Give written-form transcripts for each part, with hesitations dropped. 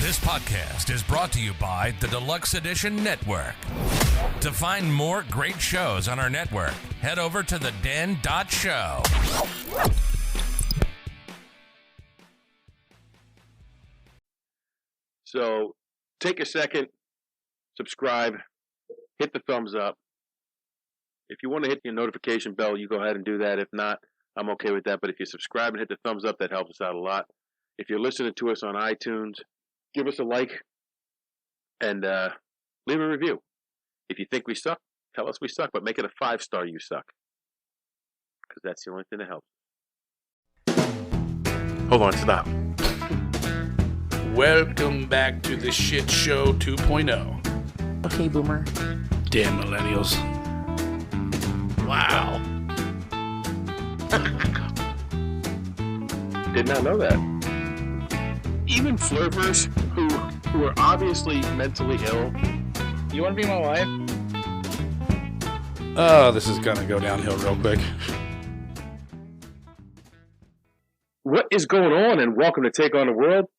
This podcast is brought to you by the Deluxe Edition Network. To find more great shows on our network, head over to theden.show. So take a second, subscribe, hit the thumbs up. If you want to hit the notification bell, you go ahead and do that. If not, I'm okay with that. But if you subscribe and hit the thumbs up, that helps us out a lot. If you're listening to us on iTunes, give us a like and leave a review. If you think we suck, tell us we suck, but make it a 5-star you suck. Because that's the only thing that helps. Hold on, stop. Welcome back to the Shit Show 2.0. Okay, Boomer. Damn millennials. Wow. Did not know that. Even flirters who are obviously mentally ill. You want to be my wife? Oh, this is going to go downhill real quick. What is going on? And welcome to Take on the World.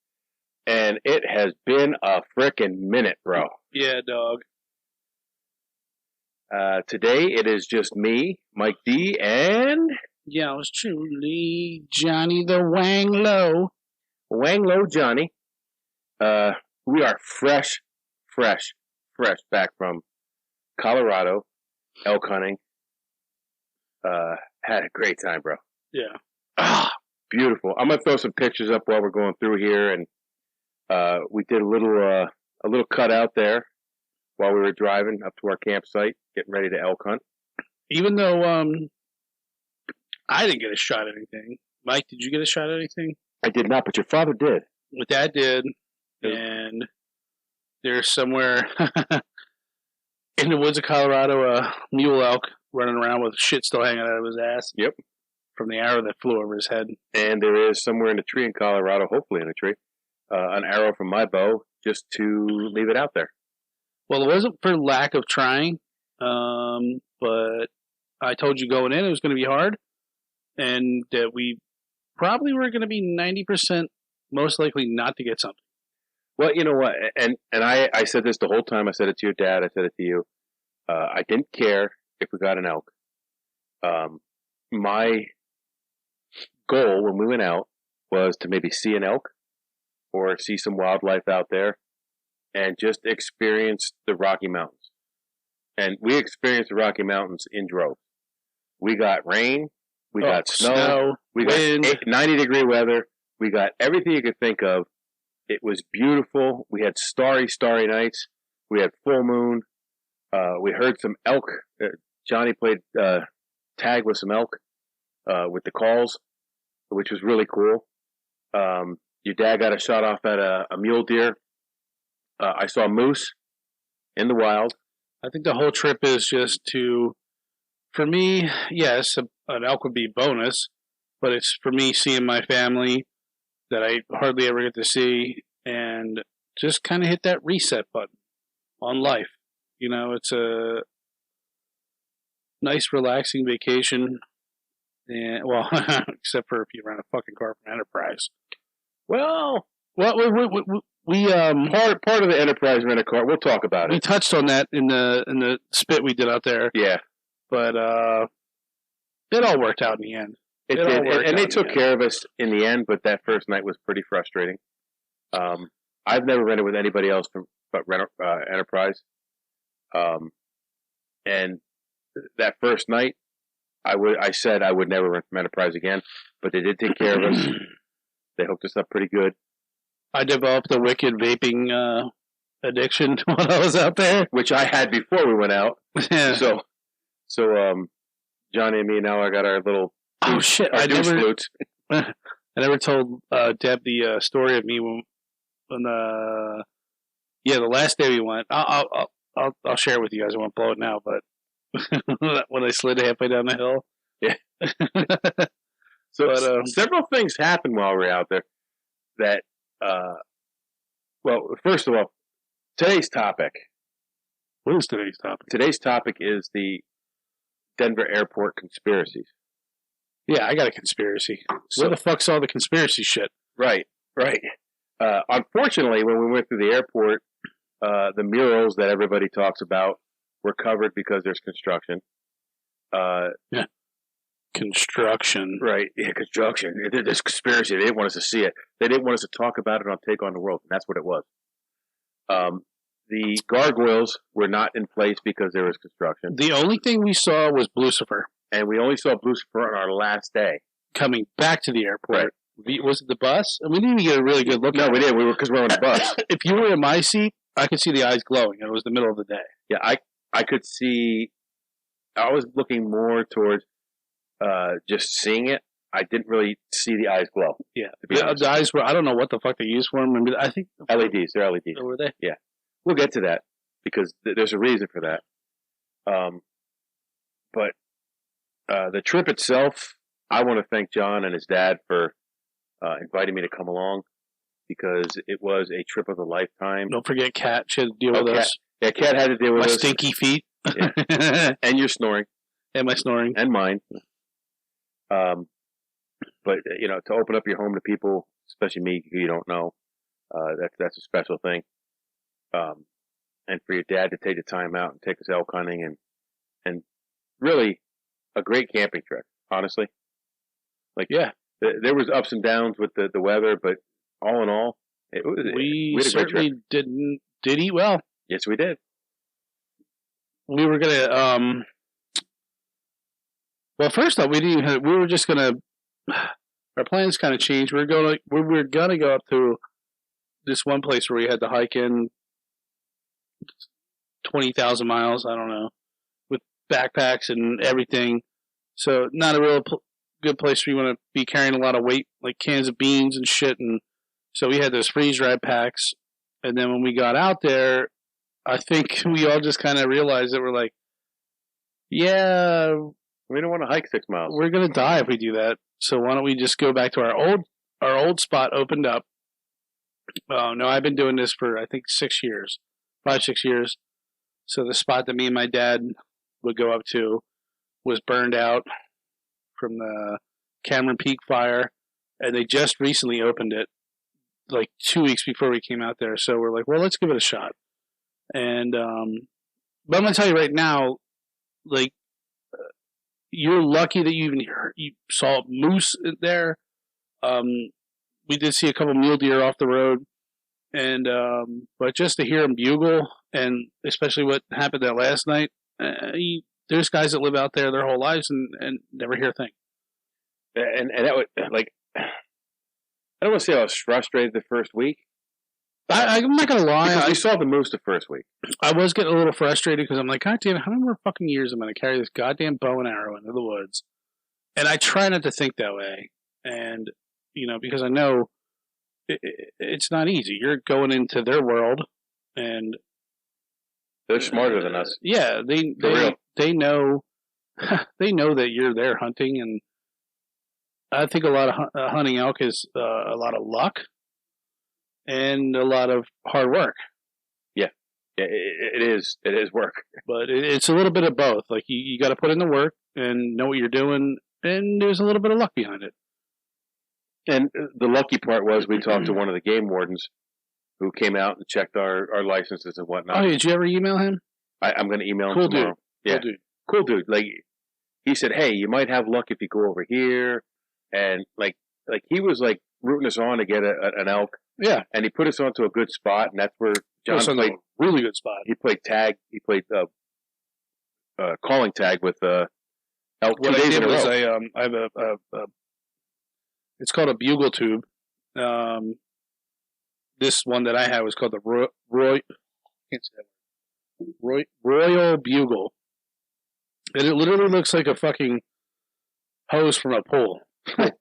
And it has been a frickin' minute, bro. Yeah, dog. Today it is just me, Mike D, and Yours truly, Johnny the Wang Low. Wang Low Johnny. We are fresh back from Colorado, elk hunting. Had a great time, bro. Yeah. Beautiful. I'm gonna throw some pictures up while we're going through here, and we did a little cut out there while we were driving up to our campsite, getting ready to elk hunt. Even though I didn't get a shot at anything. Mike, did you get a shot at anything? I did not, but your father did. My dad did. And there's somewhere in the woods of Colorado a mule elk running around with shit still hanging out of his ass. Yep. From the arrow that flew over his head. And there is somewhere in a tree in Colorado, hopefully in a tree, an arrow from my bow just to leave it out there. Well, it wasn't for lack of trying, but I told you going in it was going to be hard, and that we probably were going to be 90% most likely not to get something. Well, you know what, and I said this the whole time. I said it to your dad. I said it to you. I didn't care if we got an elk. My goal when we went out was to maybe see an elk or see some wildlife out there and just experience the Rocky Mountains. And we experienced the Rocky Mountains in droves. We got rain, we got snow, we wind. got 90-degree weather, we got everything you could think of. It was beautiful. We had starry nights. We had full moon. We heard some elk. Johnny played tag with some elk with the calls, which was really cool. Your dad got a shot off at a mule deer. I saw moose in the wild. I think the whole trip is just to, for me, yes, an elk would be bonus, but it's for me seeing my family that I hardly ever get to see and just kind of hit that reset button on life. You know, it's a nice, relaxing vacation. And, well, except for if you rent a fucking car from Enterprise. Well, we part of the Enterprise rent a car. We'll talk about it. We touched on that in the spit we did out there. Yeah, but it all worked out in the end. It did, and they took care of us in the end. But that first night was pretty frustrating. I've never rented with anybody else but Enterprise. And that first night, I said I would never rent from Enterprise again, but they did take care of us. They hooked us up pretty good. I developed a wicked vaping addiction when I was out there, which I had before we went out. Yeah. So Johnny and me now I got our little shit. I never told Deb the story of me when the last day we went. I'll share it with you guys. I won't blow it now, but when I slid halfway down the hill. Yeah. So several things happened while we were out there that, well, first of all, today's topic. What is today's topic? Today's topic is the Denver airport conspiracies. Yeah, I got a conspiracy. So, where the fuck's all the conspiracy shit? Right. Unfortunately, when we went through the airport, the murals that everybody talks about were covered because there's construction. Yeah. Construction. Right. Yeah, construction. There's conspiracy. They didn't want us to see it. They didn't want us to talk about it on Take on the World. And that's what it was. The gargoyles were not in place because there was construction. The only thing we saw was Lucifer. And we only saw Lucifer on our last day. Coming back to the airport. Right. Was it the bus? And we didn't even get a really good look at it. No, we did. Because we were on the bus. If you were in my seat, I could see the eyes glowing. It was the middle of the day. Yeah, I could see. I was looking more towards just seeing it. I didn't really see the eyes glow. Yeah, the eyes were. I don't know what the fuck they used for them. I mean, I think LEDs. They're LEDs. Oh, were they? Yeah, we'll get to that because there's a reason for that. But the trip itself, I want to thank John and his dad for inviting me to come along because it was a trip of a lifetime. Don't forget Kat. She had to deal with us. Yeah, Kat had to deal with my us. Stinky feet. Yeah. And your snoring. And my snoring. And mine. But, to open up your home to people, especially me, who you don't know, that's a special thing. And for your dad to take the time out and take us elk hunting and really a great camping trip, honestly. Yeah. There was ups and downs with the weather, but all in all, we certainly did eat well. Yes, we did. We were gonna. Well, first off, we were just gonna. Our plans kind of changed. We were gonna go up to this one place where we had to hike in 20,000 miles. I don't know, with backpacks and everything. So not a real good place where you want to be carrying a lot of weight, like cans of beans and shit. And so we had those freeze-dried packs. And then when we got out there, I think we all just kind of realized that we're like, yeah, we don't want to hike 6 miles. We're gonna die if we do that. So why don't we just go back to our old spot opened up? Oh no, I've been doing this for I think 6 years, 5-6 years. So the spot that me and my dad would go up to was burned out from the Cameron Peak fire, and they just recently opened it, like 2 weeks before we came out there. So we're like, well, let's give it a shot. And but I'm gonna tell you right now, like, you're lucky that you saw moose there. We did see a couple mule deer off the road, and but just to hear them bugle, and especially what happened that last night, there's guys that live out there their whole lives and never hear a thing. And that would, like, I don't want to say I was frustrated the first week. I'm not gonna lie. I saw the moose the first week. I was getting a little frustrated because I'm like, God damn it, how many more fucking years am I gonna carry this goddamn bow and arrow into the woods? And I try not to think that way, and because I know it's not easy. You're going into their world, and they're smarter than us. Yeah, they know they know that you're there hunting, and I think a lot of hunting elk is a lot of luck. And a lot of hard work. Yeah, it is. It is work. But it's a little bit of both. Like, you got to put in the work and know what you're doing, and there's a little bit of luck behind it. And the lucky part was we talked to one of the game wardens who came out and checked our licenses and whatnot. Oh, did you ever email him? I'm going to email him tomorrow. Dude. Yeah. Cool dude. Like, he said, hey, you might have luck if you go over here. And, like he was, like, rooting us on to get an elk. Yeah, and he put us onto a good spot, and that's where John played. A really good spot. He played tag. He played calling tag with elk. What I did was I have a it's called a bugle tube. This one that I had was called the Royal Bugle, and it literally looks like a fucking hose from a pool.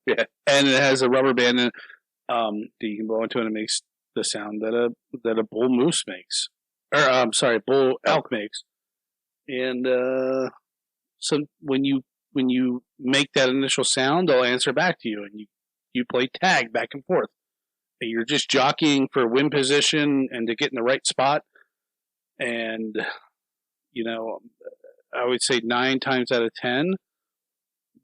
Yeah, and it has a rubber band in it. That you can blow into it, and it makes the sound that a bull moose makes, or bull elk makes. And so when you make that initial sound, they'll answer back to you, and you play tag back and forth. And you're just jockeying for wind position and to get in the right spot. And I would say 9 times out of 10.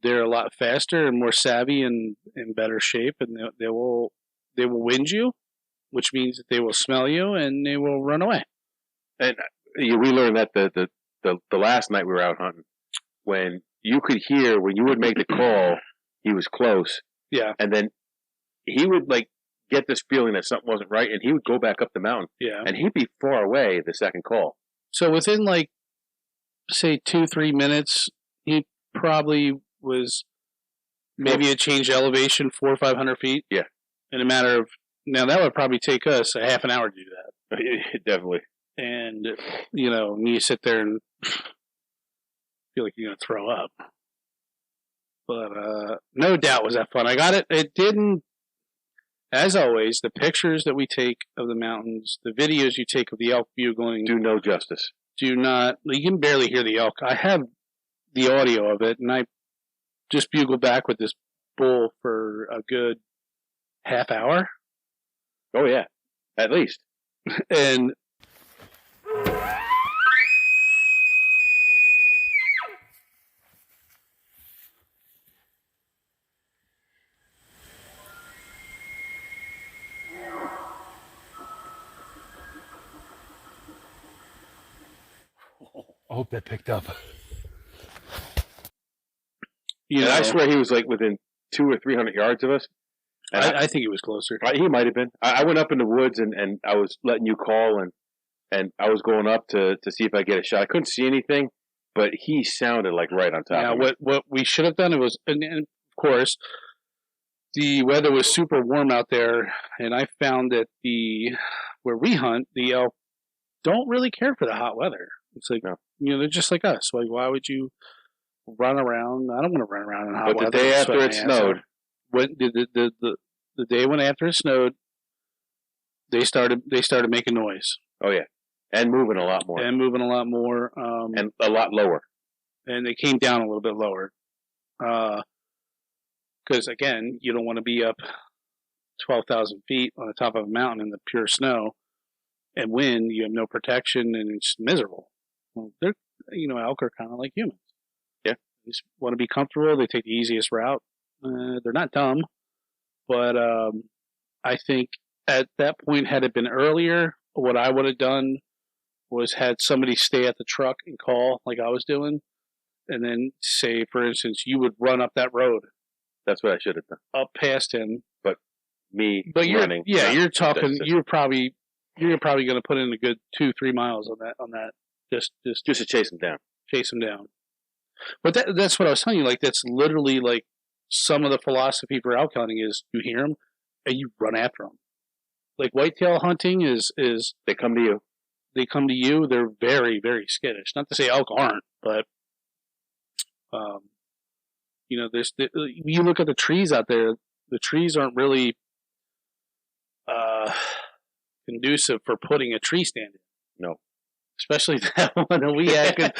They're a lot faster and more savvy and in better shape, and they will wind you which means that they will smell you and they will run away. And we learned that the last night we were out hunting, when you could hear when you would make the call, he was close. Yeah. And then he would like get this feeling that something wasn't right, and he would go back up the mountain. Yeah. And he'd be far away the second call. So within like, say 2-3 minutes, he probably was maybe a change elevation 400 or 500 feet. Yeah. In a matter of, now that would probably take us a half an hour to do that. Definitely. And, you know, you sit there and feel like you're going to throw up. But no doubt was that fun. I got it. It didn't, as always, the pictures that we take of the mountains, the videos you take of the elk bugling. Do no justice. Do not, you can barely hear the elk. I have the audio of it, and I just bugled back with this bull for a good half hour. Oh, yeah. At least. And I hope that picked up. you know, I swear he was like within 200 or 300 yards of us. I think he was closer. He might have been. I went up in the woods and I was letting you call and I was going up to see if I get a shot. I couldn't see anything, but he sounded like right on top of me. What we should have done, it was, and of course, the weather was super warm out there, and I found that where we hunt, the elk don't really care for the hot weather. It's like, no. You know, they're just like us. Like, why would you run around? I don't want to run around in hot weather. But the day after it snowed. The day when after it snowed, they started making noise. Oh, yeah. And moving a lot more. And a lot lower. And they came down a little bit lower. Because, again, you don't want to be up 12,000 feet on the top of a mountain in the pure snow and wind. You have no protection, and it's miserable. Well, elk are kind of like humans. Yeah. They just want to be comfortable. They take the easiest route. They're not dumb. But I think at that point, had it been earlier, what I would have done was had somebody stay at the truck and call like I was doing. And then say, for instance, you would run up that road. That's what I should have done. Up past him. But running. Yeah, you're talking. You're probably going to put in a good 2-3 miles on that. Just to chase him down. Chase him down. But that's what I was telling you. Like, that's literally like some of the philosophy for elk hunting is you hear them and you run after them. Like whitetail hunting is they come to you. They come to you. They're very, very skittish. Not to say elk aren't, but you know, you look at the trees out there. The trees aren't really conducive for putting a tree stand in. No, especially that one that we had.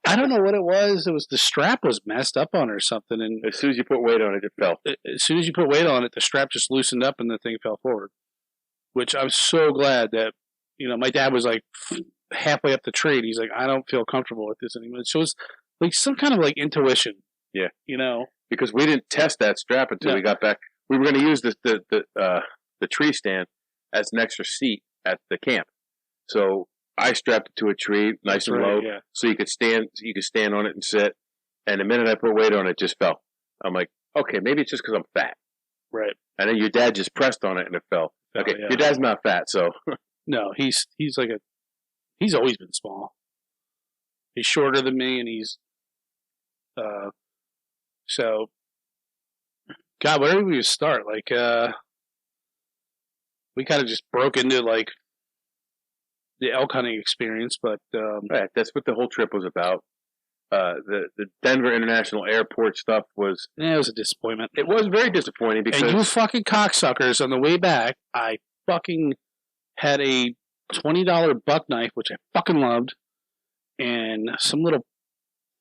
I don't know what it was. It was the strap was messed up on or something, and as soon as you put weight on it, it fell. As soon as you put weight on it, the strap just loosened up and the thing fell forward. Which I'm so glad that, you know, my dad was like halfway up the tree. And he's like, I don't feel comfortable with this anymore. So it's like some kind of like intuition. Yeah, you know, because we didn't test that strap until we got back. We were going to use the tree stand as an extra seat at the camp. So I strapped it to a tree, nice and low, so you could stand on it and sit. And the minute I put weight on it, it just fell. I'm like, okay, maybe it's just because I'm fat. Right. And then your dad just pressed on it and it fell. Okay, your dad's not fat, so. No, he's always been small. He's shorter than me, and he's, so, God, where did we start? Like, we kind of just broke into, like, the elk hunting experience, but... right, that's what the whole trip was about. The Denver International Airport stuff was... Yeah, it was a disappointment. It was very disappointing because... And you fucking cocksuckers, on the way back, I fucking had a $20 buck knife, which I fucking loved, and some little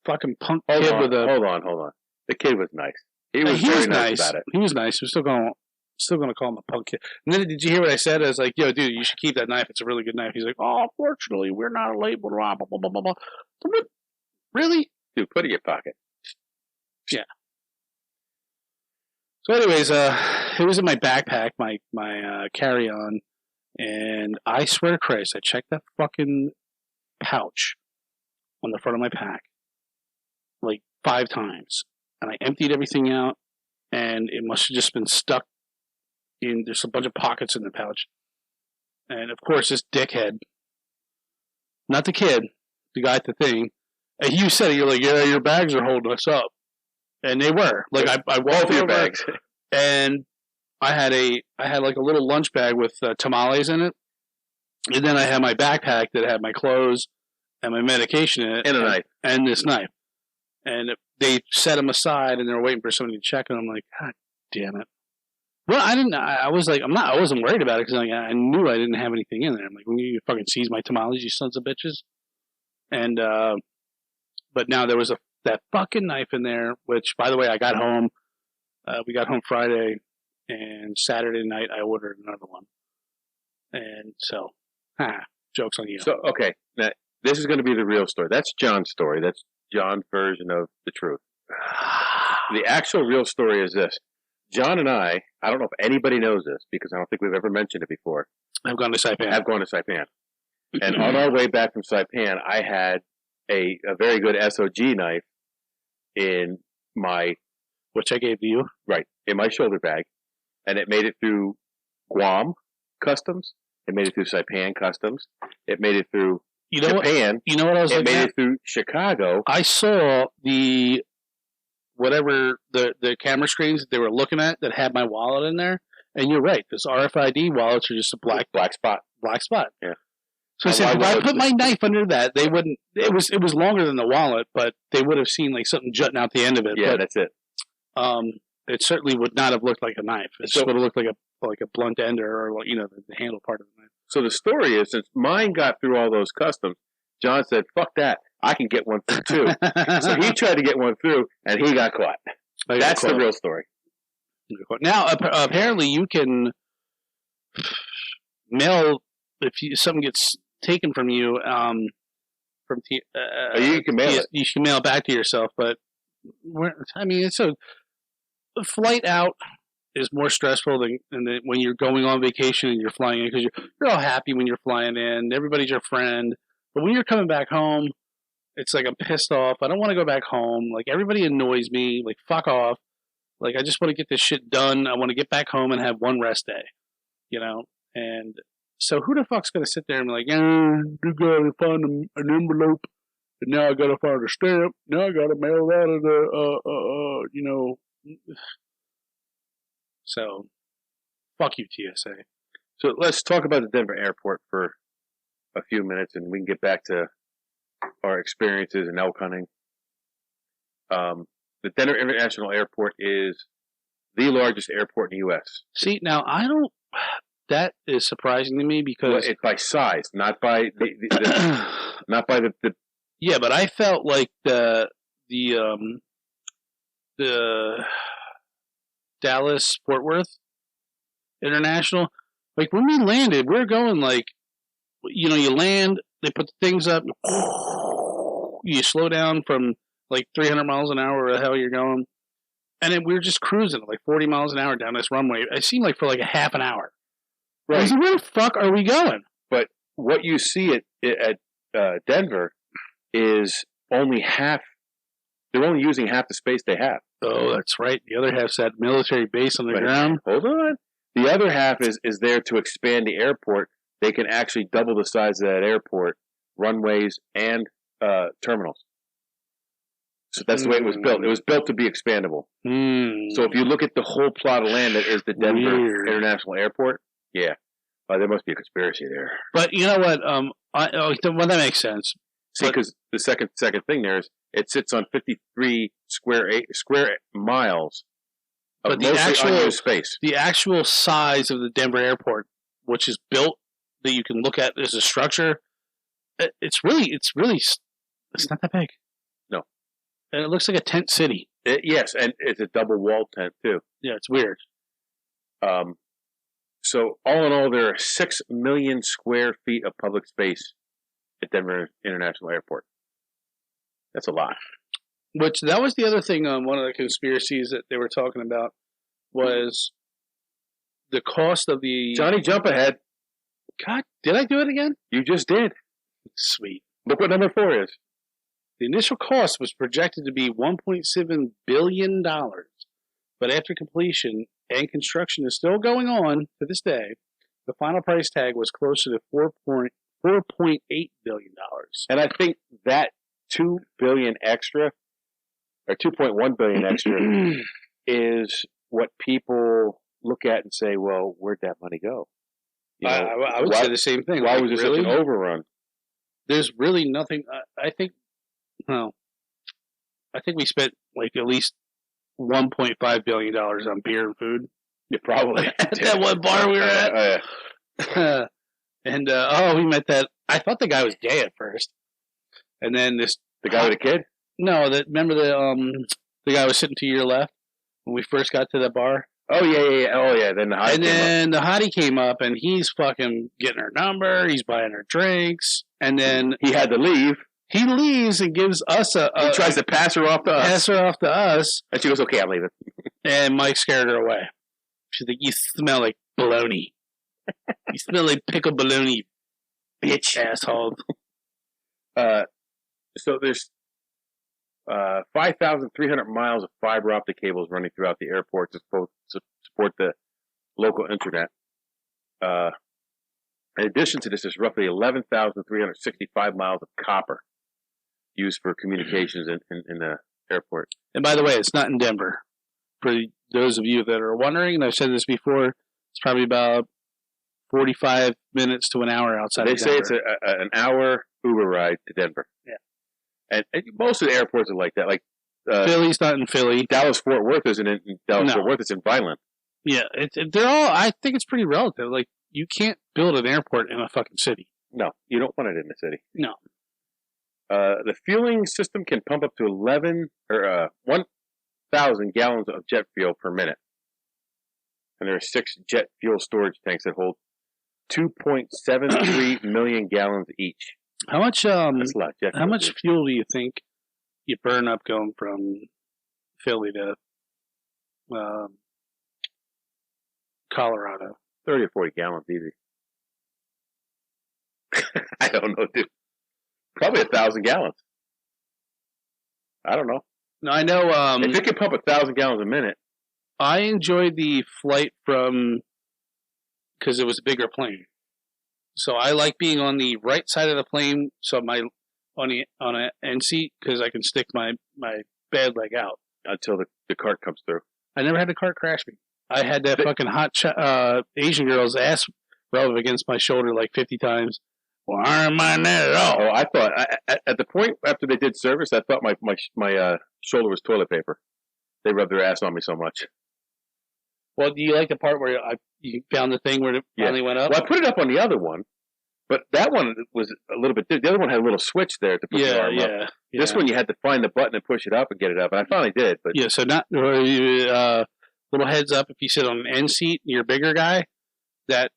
fucking punk kid with a... Hold on. The kid was nice. He was very nice about it. He was nice. We're still going to call him a punk kid. And then did you hear what I said? I was like, yo, dude, you should keep that knife. It's a really good knife. He's like, oh, fortunately, we're not labeled. Blah, blah, blah, blah, blah. What? Really? Dude, put it in your pocket. Yeah. So anyways, it was in my backpack, my carry-on, And I swear to Christ, I checked that fucking pouch on the front of my pack like 5 times. And I emptied everything out, and it must have just been stuck in. There's a bunch of pockets in the pouch. And of course, this dickhead, not the kid, the guy at the thing, and you said it, you're like, yeah, your bags are holding us up. And they were. Like, I walked your over, bags. and I had like a little lunch bag with tamales in it. And then I had my backpack that had my clothes and my medication in it. And a knife. And this knife. And they set them aside, and they were waiting for somebody to check, and I'm like, God damn it. Well, I was like, I wasn't worried about it, because like, I knew I didn't have anything in there. I'm like, when you fucking seize my tamales, you sons of bitches. And, but now there was that fucking knife in there, which, by the way, I got home. We got home Friday, and Saturday night I ordered another one. And so, joke's on you. So, okay, now this is going to be the real story. That's John's story. That's John's version of the truth. The actual real story is this. John and I don't know if anybody knows this, because I don't think we've ever mentioned it before. I've gone to Saipan. And on our way back from Saipan, I had a very good SOG knife in my... Which I gave to you? Right, in my shoulder bag. And it made it through Guam Customs. It made it through Saipan Customs. It made it through Japan. You know what I was looking at? It made it through Chicago. I saw the camera screens that they were looking at that had my wallet in there. And you're right. Those RFID wallets are just a black spot. Yeah. So I said, if I put my knife under that, they wouldn't. It was longer than the wallet, but they would have seen like something jutting out the end of it. Yeah, but, that's it. It certainly would not have looked like a knife. It just would have looked like a blunt ender, or the handle part of the knife. So the story is, since mine got through all those customs, John said, "Fuck that! I can get one through too." So he tried to get one through, and he got caught. That's the real story. Now, apparently, you can mail if something gets taken from you. You can mail it. You can mail it back to yourself, but it's a flight out is more stressful than when you're going on vacation and you're flying in, because you're all happy when you're flying in. Everybody's your friend. But when you're coming back home, it's like I'm pissed off. I don't want to go back home. Like, everybody annoys me. Like, fuck off. Like, I just want to get this shit done. I want to get back home and have one rest day. And so who the fuck's going to sit there and be like, you got to find an envelope, and now I got to find a stamp. Now I got to mail that So, fuck you, TSA. So let's talk about the Denver airport for a few minutes, and we can get back to our experiences in elk hunting. The Denver International Airport is the largest airport in the U.S. See, now that is surprising to me, because it's by size, not by the. Yeah, but I felt like the Dallas Fort Worth International, like when we landed, we were going like, you land, they put the things up, you slow down from like 300 miles an hour, or the hell you're going, and then we were just cruising at like 40 miles an hour down this runway. It seemed like for like a half an hour. Right. I was like, where the fuck are we going? But what you see at Denver is only half. They're only using half the space they have. Oh, that's right. The other half's that military base on the ground. Hold on. The other half is there to expand the airport. They can actually double the size of that airport, runways, and terminals. So that's the way it was built. It was built to be expandable. So if you look at the whole plot of land that is the Denver International Airport, yeah, there must be a conspiracy there. But you know what? Well, that makes sense. See, because the second thing there is it sits on 53 square miles of mostly unused space. The actual size of the Denver airport, which is built that you can look at as a structure, it's not that big. No, and it looks like a tent city. Yes, and it's a double wall tent too. Yeah, it's weird. So all in all, there are 6 million square feet of public space at Denver International Airport. That's a lot. Which, that was the other thing, one of the conspiracies that they were talking about was the cost of the... Johnny, jump ahead. God, did I do it again? You just did. Sweet. Look what number 4 is. The initial cost was projected to be $1.7 billion, but after completion and construction is still going on to this day, the final price tag was closer to $4.8 billion. And I think that $2 billion extra, or $2.1 billion extra, is what people look at and say, well, where'd that money go? I would say the same thing. Why Like, was it really? such an overrun? There's really nothing. I think we spent like at least $1.5 billion on beer and food. Yeah, probably. At that one bar we were at. And we met that. I thought the guy was gay at first, and then the guy with the kid. No, remember the guy was sitting to your left when we first got to the bar. Oh yeah. Oh yeah. Then the hottie came up, and he's fucking getting her number. He's buying her drinks, and then he had to leave. He leaves and gives us he tries to pass her off to us. And she goes, "Okay, I'm leaving." And Mike scared her away. She's like, "You smell like bologna. You smell like pickled bologna, bitch, asshole." So there's 5,300 miles of fiber optic cables running throughout the airport to support the local internet. In addition to this, there's roughly 11,365 miles of copper used for communications in the airport. And by the way, it's not in Denver. For those of you that are wondering, and I've said this before, it's probably about 45 minutes to an hour outside of Denver. They say it's an hour Uber ride to Denver. Yeah. And most of the airports are like that. Like Philly's not in Philly. Dallas-Fort Worth isn't in Dallas-Fort Worth. It's in Vineland. Yeah, they're all. I think it's pretty relative. Like, you can't build an airport in a fucking city. No, you don't want it in the city. No. The fueling system can pump up to 1,000 gallons of jet fuel per minute. And there are 6 jet fuel storage tanks that hold 2.73 million gallons each. How much? That's a lot of jet fuel. How much fuel do you think you burn up going from Philly to Colorado? 30 or 40 gallons, easy. I don't know, dude. Probably 1,000 gallons. I don't know. No, I know. If it can pump 1,000 gallons a minute. I enjoyed the flight because it was a bigger plane. So I like being on the right side of the plane, so on an end seat, because I can stick my bad leg out Until the cart comes through. I never had the cart crash me. I had that fucking hot Asian girl's ass rub against my shoulder like 50 times. Well, I don't mind that at all. Oh, I thought at the point after they did service, I thought my shoulder was toilet paper. They rubbed their ass on me so much. Well, do you like the part where you found the thing where it finally went up? Well, I put it up on the other one, but that one was a little bit. The other one had a little switch there to put the arm up. Yeah. This one you had to find the button and push it up and get it up, and I finally did. But yeah, so not little heads up, if you sit on an end seat and you're a bigger guy, that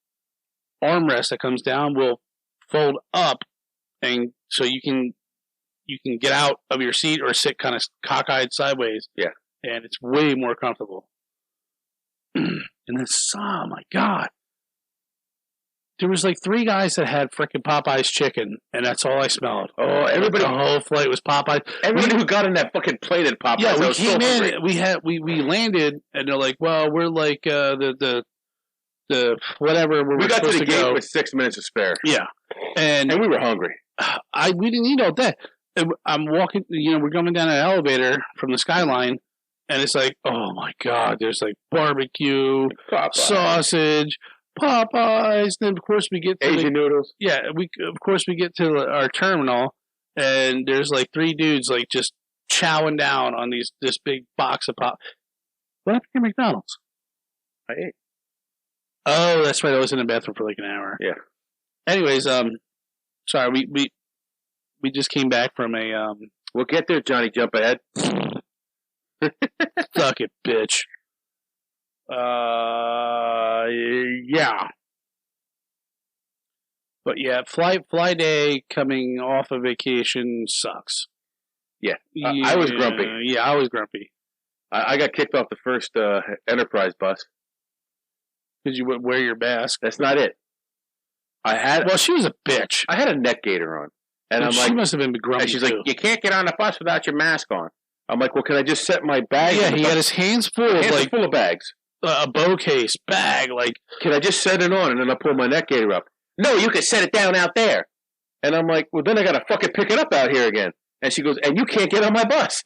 armrest that comes down will fold up, and so you can get out of your seat or sit kind of cockeyed sideways. Yeah, and it's way more comfortable. And then, oh my god, there was like 3 guys that had frickin' Popeye's chicken, and that's all I smelled. Oh, everybody! The whole flight was Popeye. Everybody who got in that fucking plane at Popeyes. Yeah, we came in. We landed, and they're like, "Well, we're like the whatever." We got to the gate with 6 minutes to spare. Yeah, and we were hungry. We didn't eat all day. I'm walking. We're coming down an elevator from the skyline, and it's like, oh my god, there's like barbecue, sausage, Popeyes. Then of course we get to Asian noodles. Yeah, we get to our terminal, and there's like 3 dudes like just chowing down on this big box of pop. What happened to McDonald's? I ate. Oh, that's right. I was in the bathroom for like an hour. Yeah. Anyways, sorry, we just came back from a We'll get there, Johnny. Jump ahead. Suck it, bitch. Yeah. But yeah, fly day coming off of vacation sucks. Yeah. I was grumpy. Yeah, I was grumpy. I got kicked off the first Enterprise bus. Because you wouldn't wear your mask. That's not it. Well, she was a bitch. I had a neck gaiter on. And I'm she like, must have been grumpy. And she's too. like, you can't get on the bus without your mask on. I'm like, well, can I just set my bag? Yeah, he had his hands full of bags. A bow case, bag, like. Can I just set it on and then I pull my neck gaiter up? No, you can set it down out there. And I'm like, well, then I got to fucking pick it up out here again. And she goes, and you can't get on my bus.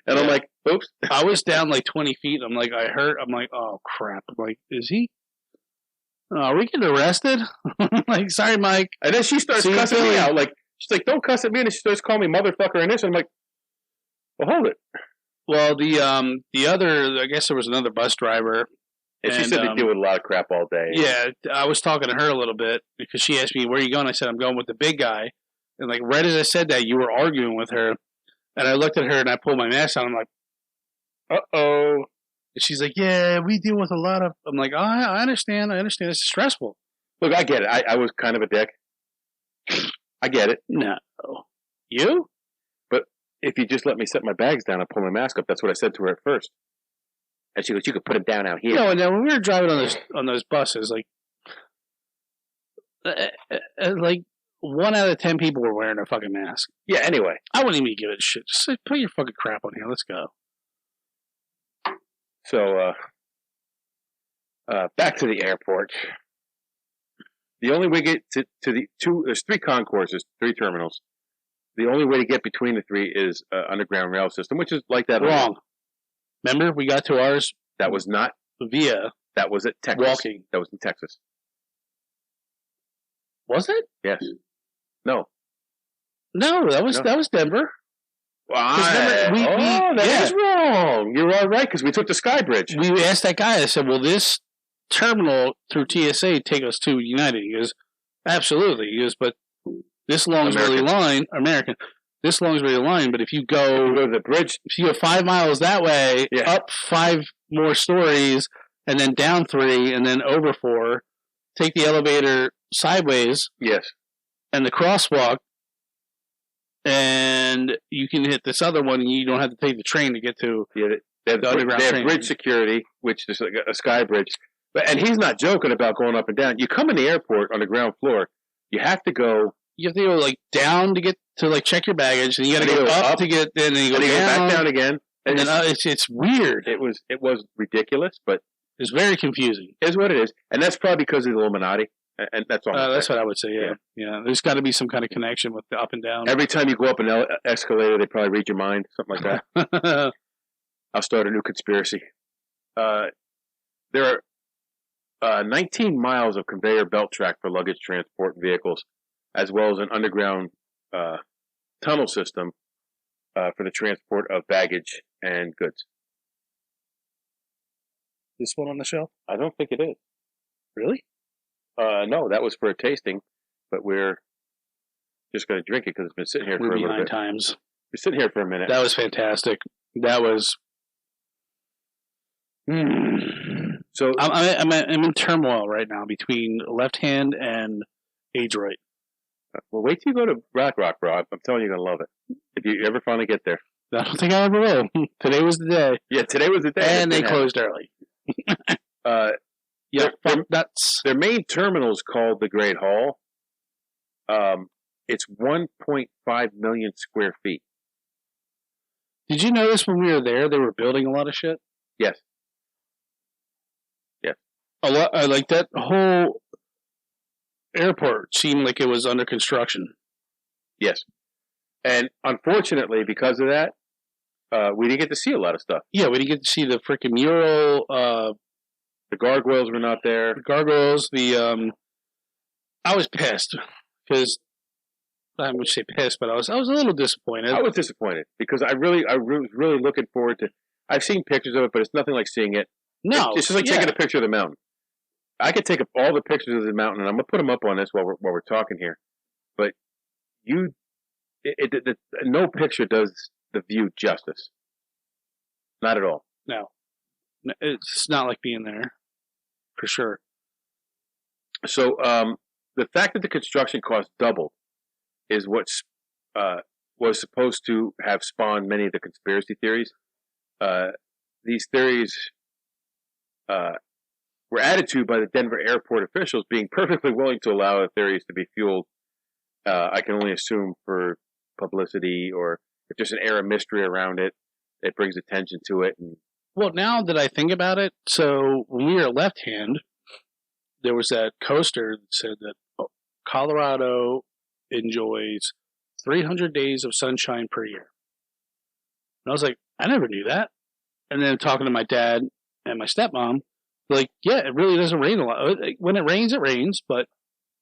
And I'm like, oops. I was down like 20 feet. I'm like, I hurt. I'm like, oh, crap. I'm like, is he? Are we getting arrested? I'm like, sorry, Mike. And then she starts cussing me out. Like, she's like, don't cuss at me. And she starts calling me motherfucker and this. And I'm like, well, hold it. Well, the other, I guess there was another bus driver. And she said they deal with a lot of crap all day. Yeah, I was talking to her a little bit because she asked me, where are you going? I said, I'm going with the big guy. And like right as I said that, you were arguing with her. And I looked at her and I pulled my mask on. I'm like, uh-oh. And she's like, yeah, we deal with a lot of... I'm like, oh, I understand. It's stressful. Look, I get it. I was kind of a dick. I get it. No. You? But if you just let me set my bags down and pull my mask up, that's what I said to her at first. And she goes, you could put it down out here. No, and then when we were driving on those buses, like 1 out of 10 people were wearing a fucking mask. Yeah, anyway. I wouldn't even give it a shit. Just say, put your fucking crap on here. Let's go. So, back to the airport. The only way to get to the there's 3 concourses, 3 terminals. The only way to get between the 3 is underground rail system, which is like that. Wrong. Remember, we got to ours. That was not via. That was at Texas. Walking. That was in Texas. Was it? Yes. No. No, that was Denver. That is wrong. You're all right because we took the Sky Bridge. We asked that guy. I said, "Will this terminal through TSA take us to United?" He goes, "Absolutely." He goes, "But this Longsbury line, American. This Longsbury line. But if you go to the bridge, if you go 5 miles that way, up 5 more stories, and then down 3, and then over 4, take the elevator sideways. Yes, and the crosswalk." And you can hit this other one, and you don't have to take the train to get to the underground train. They have bridge security, which is like a sky bridge. And he's not joking about going up and down. You come in the airport on the ground floor, you have to go... You have to go, like, down to get to, like, check your baggage, and you got to go up to get... Then you go back down again. And then it's weird. It was ridiculous, but... It's very confusing. It is what it is. And that's probably because of the Illuminati. And that's all. That's what I would say. Yeah. There's got to be some kind of connection with the up and down. Every time you go up an escalator, they probably read your mind, something like that. I'll start a new conspiracy. There are 19 miles of conveyor belt track for luggage transport vehicles, as well as an underground tunnel system for the transport of baggage and goods. This one on the shelf? I don't think it is. Really? No, that was for a tasting, but we're just going to drink it because it's been sitting here for a little bit. Times. We're sitting here for a minute. That was fantastic. That was. So I'm in turmoil right now between Left Hand and Adroit. Well, wait till you go to Rock, bro. I'm telling you, you're going to love it. If you ever finally get there. I don't think I ever will. Today was the day. Yeah, today was the day. And they closed early. Yeah, nuts. Their main terminal is called the Great Hall. It's 1.5 million square feet. Did you notice when we were there, they were building a lot of shit? Yes. Yes. A lot. Like that whole airport seemed like it was under construction. Yes. And unfortunately, because of that, we didn't get to see a lot of stuff. Yeah, we didn't get to see the freaking mural. The gargoyles were not there. The gargoyles. I was pissed because I would say pissed, but I was a little disappointed. I was disappointed because I was really looking forward to. I've seen pictures of it, but it's nothing like seeing it. No, it's just like taking a picture of the mountain. I could take up all the pictures of the mountain, and I'm gonna put them up on this while we're talking here. But no picture does the view justice. Not at all. No, it's not like being there. For sure. So the fact that the construction cost doubled is what was supposed to have spawned many of the conspiracy theories. These theories were added to by the Denver airport officials being perfectly willing to allow the theories to be fueled. I can only assume for publicity, or if there's an air of mystery around it, it brings attention to it. And Well, now that I think about it, so when we were at Left Hand, there was that coaster that said that Colorado enjoys 300 days of sunshine per year. And I was like, I never knew that. And then talking to my dad and my stepmom, like, yeah, it really doesn't rain a lot. When it rains, but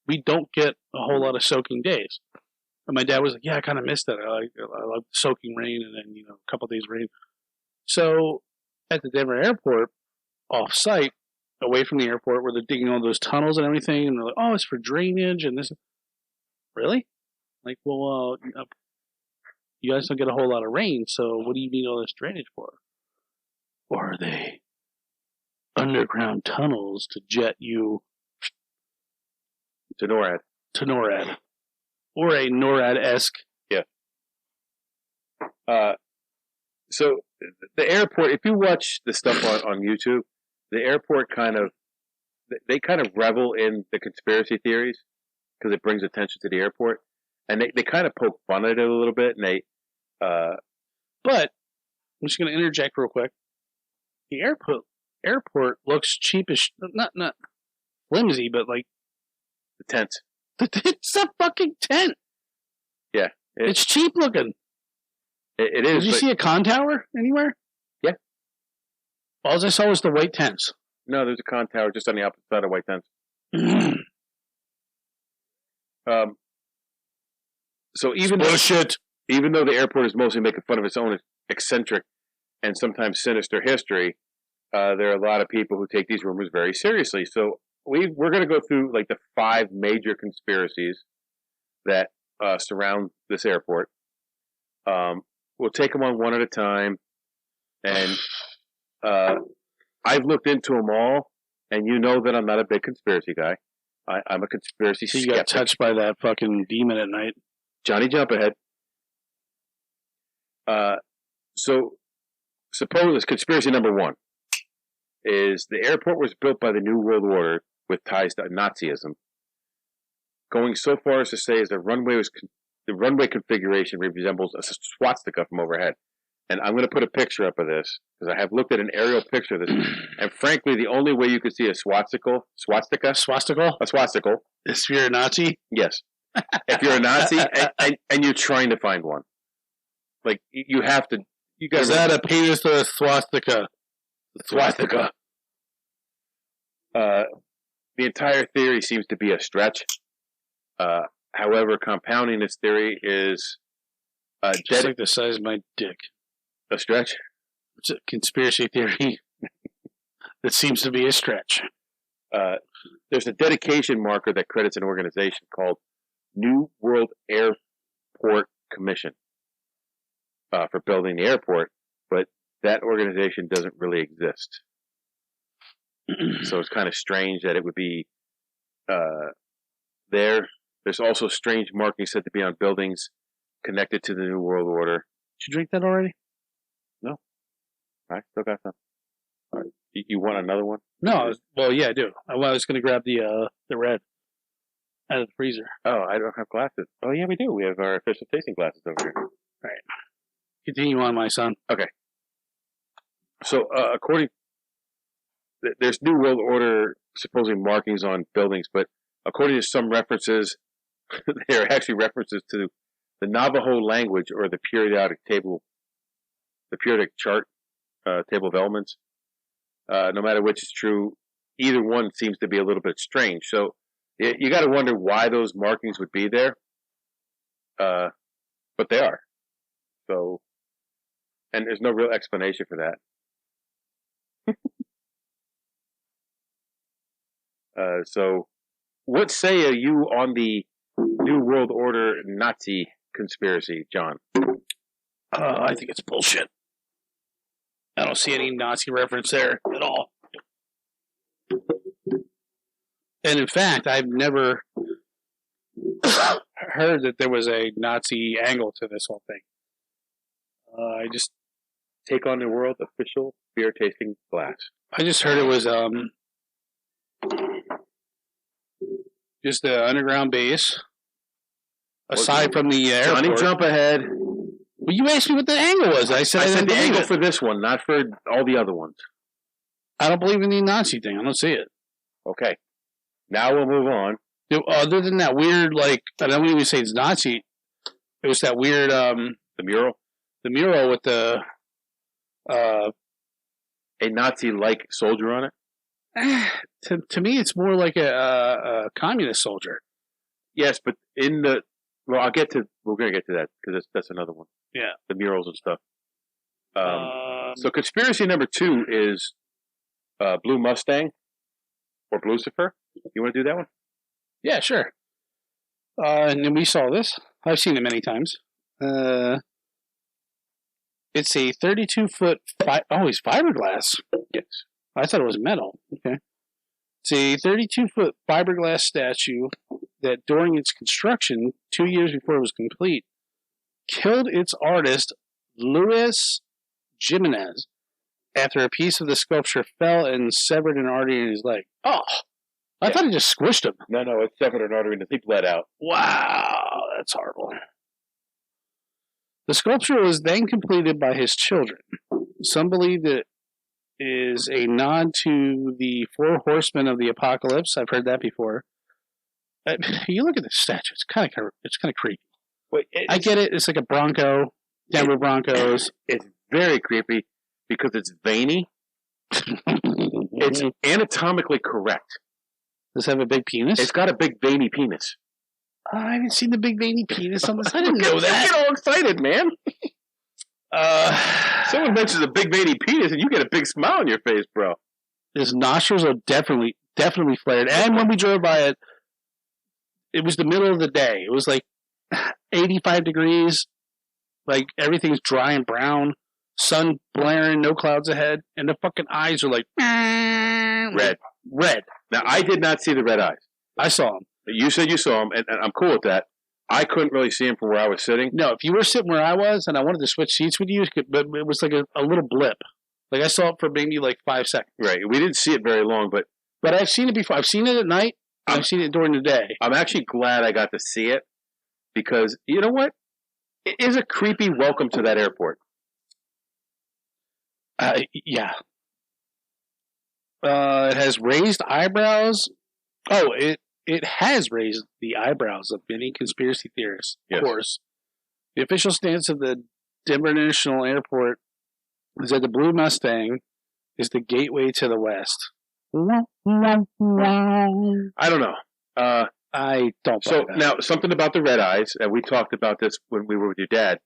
we don't get a whole lot of soaking days. And my dad was like, yeah, I kind of missed that. I like soaking rain and then, a couple of days rain. So at the Denver airport, off-site, away from the airport, where they're digging all those tunnels and everything, and they're like, oh, it's for drainage and this. Really? Like, well, you guys don't get a whole lot of rain, so what do you need all this drainage for? Or are they underground tunnels to jet you to NORAD. To NORAD. Or a NORAD-esque. Yeah. So the airport, if you watch the stuff on YouTube, the airport they kind of revel in the conspiracy theories because it brings attention to the airport. And they kind of poke fun at it a little bit. And but I'm just going to interject real quick. The airport looks cheapish, not flimsy, but like the tent. It's a fucking tent. Yeah, it's cheap looking. It is. Did you see a con tower anywhere? Yeah. All I saw was the white tents. No, there's a con tower just on the opposite side of white tents. So even though the airport is mostly making fun of its own eccentric and sometimes sinister history, there are a lot of people who take these rumors very seriously. So we're going to go through like the 5 major conspiracies that surround this airport. We'll take them on one at a time, and I've looked into them all, and you know that I'm not a big conspiracy guy. I'm a conspiracy skeptic. You got touched by that fucking demon at night. Johnny Jump Ahead. So suppose conspiracy number 1 is the airport was built by the New World Order with ties to Nazism, going so far as to say as the runway configuration resembles a swastika from overhead. And I'm going to put a picture up of this because I have looked at an aerial picture of this, and frankly, the only way you could see a swastika If you're a Nazi? Yes. If you're a Nazi and you're trying to find one, like you have to. Is that a penis or a swastika? Swastika. The entire theory seems to be a stretch. However, compounding this theory is just like the size of my dick. A stretch? It's a conspiracy theory that seems to be a stretch. There's a dedication marker that credits an organization called New World Airport Commission for building the airport, but that organization doesn't really exist. So it's kind of strange that it would be there. There's also strange markings said to be on buildings connected to the New World Order. Did you drink that already? No. I still got some. All right. You want another one? No. Well, yeah, I do. I was going to grab the red out of the freezer. Oh, I don't have glasses. Oh, yeah, we do. We have our official tasting glasses over here. All right. Continue on, my son. Okay. So, there's New World Order supposedly markings on buildings, but according to some references, there are actually references to the Navajo language or the periodic chart table of elements. No matter which is true, either one seems to be a little bit strange. So you got to wonder why those markings would be there. But they are. So, and there's no real explanation for that. So, what say you on the New World Order Nazi conspiracy, John? I think it's bullshit. I don't see any Nazi reference there at all. And in fact, I've never heard that there was a Nazi angle to this whole thing. I just take on the world official beer tasting glass. I just heard it was Just the underground base. Aside from the airport. Johnny, jump ahead. Well, you asked me what the angle was. I said the angle for this one, not for all the other ones. I don't believe in the Nazi thing. I don't see it. Okay. Now we'll move on. Other than that weird, like, I don't even say it's Nazi. It was that weird, the mural? The mural with the, a Nazi-like soldier on it? To me, it's more like a communist soldier. Yes, but in the... Well, we're going to get to that, because that's another one. Yeah. The murals and stuff. So conspiracy number 2 is Blue Mustang, or Lucifer. You want to do that one? Yeah, sure. And then we saw this. I've seen it many times. It's a 32-foot... it's fiberglass. Yes. I thought it was metal. Okay. It's a 32-foot fiberglass statue that during its construction, 2 years before it was complete, killed its artist, Luis Jimenez, after a piece of the sculpture fell and severed an artery in his leg. Oh, I thought it just squished him. No, it severed an artery and the thing bled out. Wow, that's horrible. The sculpture was then completed by his children. Some believe it is a nod to the 4 horsemen of the apocalypse. I've heard that before. You look at the statue; it's kind of creepy. Wait, I get it. It's like a Bronco, Denver Broncos. It's very creepy because it's veiny. It's anatomically correct. Does it have a big penis? It's got a big veiny penis. I haven't seen the big veiny penis on this. I didn't know that. You get all excited, man. Someone mentions a big veiny penis, and you get a big smile on your face, bro. His nostrils are definitely flared. And when we drove by it, it was the middle of the day. It was like 85 degrees. Like everything's dry and brown. Sun blaring, no clouds ahead, and the fucking eyes are like red. Now I did not see the red eyes. I saw them. You said you saw them, and I'm cool with that. I couldn't really see them from where I was sitting. No, if you were sitting where I was and I wanted to switch seats with you, but it was like a little blip. Like I saw it for maybe like 5 seconds. Right. We didn't see it very long, but I've seen it before. I've seen it at night. I've seen it during the day. I'm actually glad I got to see it because you know what? It is a creepy welcome to that airport. Yeah. It has raised eyebrows. Oh, it has raised the eyebrows of many conspiracy theorists, of course. The official stance of the Denver International Airport is that the Blue Mustang is the gateway to the West. I don't know. I don't. So now, something about the red eyes, and we talked about this when we were with your dad.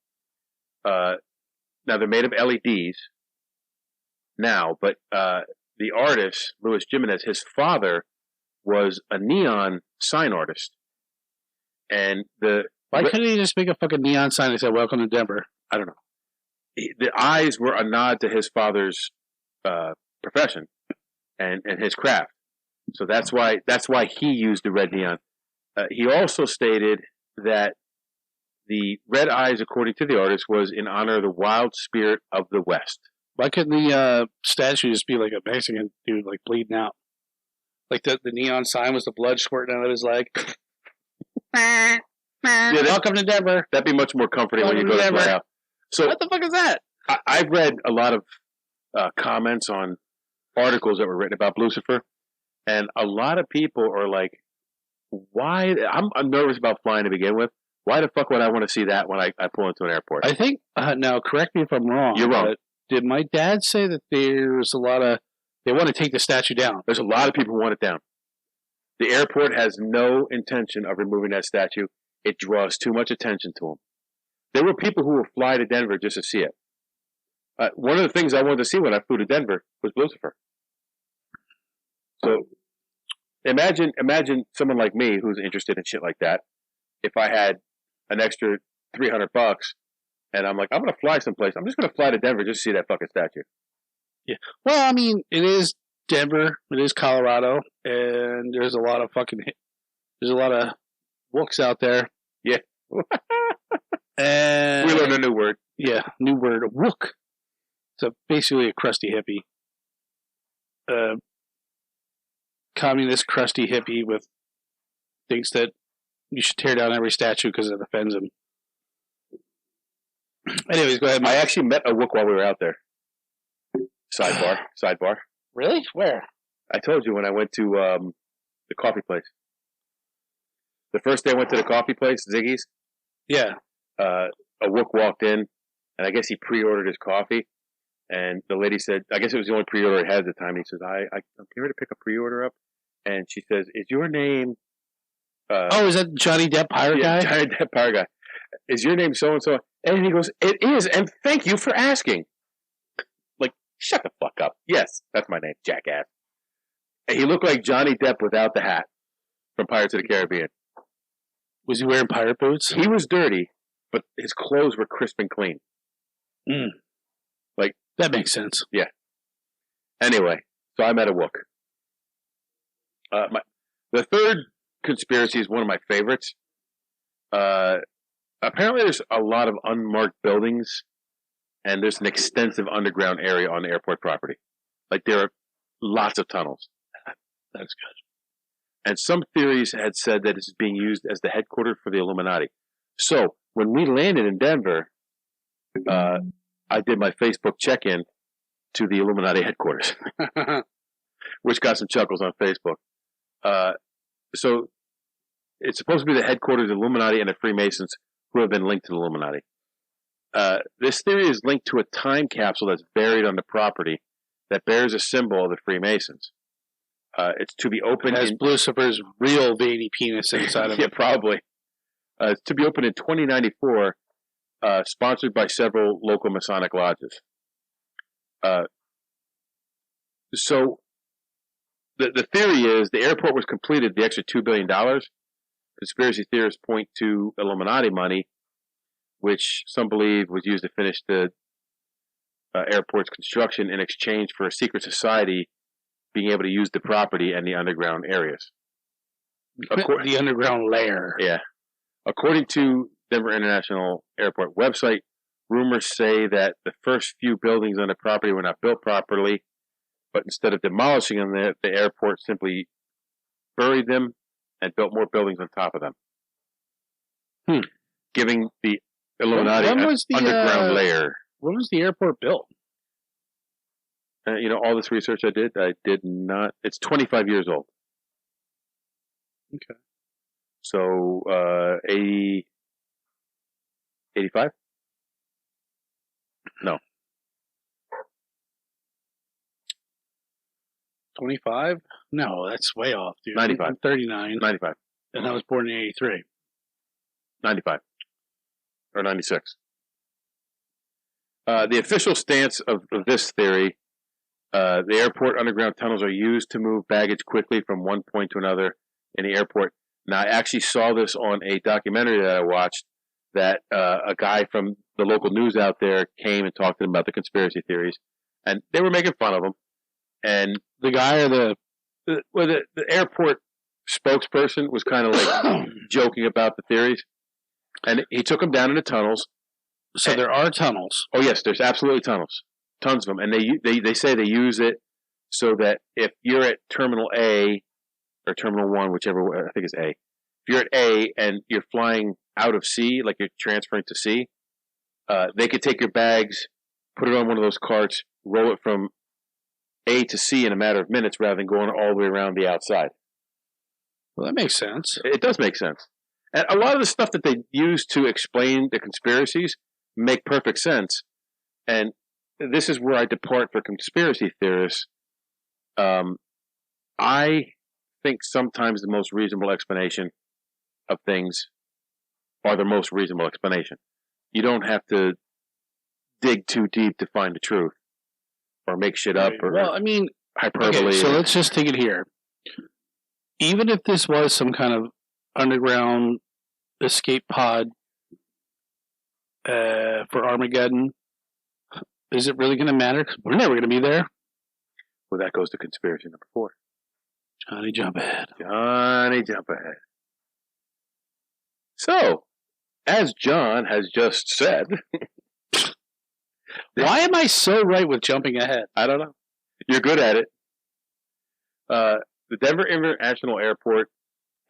Now they're made of LEDs now, but the artist Luis Jimenez, his father was a neon sign artist, and why couldn't he just make a fucking neon sign and say "Welcome to Denver"? I don't know. The eyes were a nod to his father's profession and his craft, so that's why he used the red neon. He also stated that the red eyes, according to the artist, was in honor of the wild spirit of the West. Why couldn't the statue just be like a Mexican dude, like bleeding out? Like the neon sign was the blood squirting out of his leg. Yeah, welcome to Denver. That'd be much more comforting when you go to fly out. So what the fuck is that? I've read a lot of comments on articles that were written about Lucifer, and a lot of people are like, "Why?" I'm nervous about flying to begin with. Why the fuck would I want to see that when I pull into an airport? I think now, correct me if I'm wrong. You're wrong. Did my dad say that there's a lot of they want to take the statue down? There's a lot of people who want it down. The airport has no intention of removing that statue. It draws too much attention to them. There were people who would fly to Denver just to see it. One of the things I wanted to see when I flew to Denver was Lucifer. So imagine someone like me who's interested in shit like that. If I had an extra $300 and I'm like, I'm going to fly someplace. I'm just going to fly to Denver just to see that fucking statue. Yeah. Well, I mean, it is Denver. It is Colorado. And there's a lot of wooks out there. Yeah. And we learned a new word. Yeah, new word, wook. It's basically a crusty hippie. communist, crusty hippie with thinks that you should tear down every statue because it offends him. Anyways, go ahead, Mike. I actually met a Wook while we were out there. Sidebar. Really? Where? I told you when I went to the coffee place. The first day I went to the coffee place, Ziggy's, Yeah. a Wook walked in, and I guess he pre-ordered his coffee. And the lady said, I guess it was the only pre-order he had at the time. He says, I'm here to pick a pre-order up. And she says, is your name... is that Johnny Depp pirate guy? Johnny Depp pirate guy. Is your name so-and-so? And he goes, it is, and thank you for asking. Like, shut the fuck up. Yes, that's my name, jackass. And he looked like Johnny Depp without the hat from Pirates of the Caribbean. Was he wearing pirate boots? He was dirty, but his clothes were crisp and clean. Like, that makes sense. Yeah. Anyway, so I met a Wook. The third conspiracy is one of my favorites. Apparently there's a lot of unmarked buildings, and there's an extensive underground area on the airport property. Like, there are lots of tunnels. That's good. And some theories had said that this is being used as the headquarters for the Illuminati. So, when we landed in Denver, I did my Facebook check-in to the Illuminati headquarters, which got some chuckles on Facebook. So, it's supposed to be the headquarters of the Illuminati and the Freemasons who have been linked to the Illuminati. This theory is linked to a time capsule that's buried on the property that bears a symbol of the Freemasons. It's to be opened. It has Lucifer's real veiny penis inside of it. Yeah, probably. It's to be opened in 2094, sponsored by several local Masonic lodges. So, the theory is the airport was completed, the extra $2 billion. Conspiracy theorists point to Illuminati money, which some believe was used to finish the airport's construction in exchange for a secret society being able to use the property and the underground areas. The underground lair. Yeah. According to Denver International Airport website, rumors say that the first few buildings on the property were not built properly, but instead of demolishing them, the airport simply buried them and built more buildings on top of them. Giving the Illuminati an underground lair. When was the airport built? All this research I did not. It's 25 years old. Okay. So, 80, 85? No. 25? No, that's way off, dude. 95. I'm 39. 95. And I was born in 83. 95. Or 96. The official stance of this theory, the airport underground tunnels are used to move baggage quickly from one point to another in the airport. Now, I actually saw this on a documentary that I watched that a guy from the local news out there came and talked to them about the conspiracy theories. And they were making fun of him. And the guy or the airport spokesperson was kind of like joking about the theories. And he took them down in the tunnels. So there are tunnels. Oh, yes, there's absolutely tunnels. Tons of them. And they say they use it so that if you're at Terminal A or Terminal 1, whichever, I think it's A. If you're at A and you're flying out of C, like you're transferring to C, they could take your bags, put it on one of those carts, roll it from A to C in a matter of minutes rather than going all the way around the outside. Well, that makes sense. It does make sense. And a lot of the stuff that they use to explain the conspiracies make perfect sense. And this is where I depart for conspiracy theorists. I think sometimes the most reasonable explanation of things are the most reasonable explanation. You don't have to dig too deep to find the truth or make shit up or hyperbole. Okay, so let's just take it here. Even if this was some kind of underground escape pod for Armageddon, is it really going to matter? Because we're never going to be there. Well, that goes to conspiracy number 4. Johnny Jump Ahead. Johnny Jump Ahead. So, as John has just said... Why am I so right with jumping ahead? I don't know. You're good at it. the Denver International Airport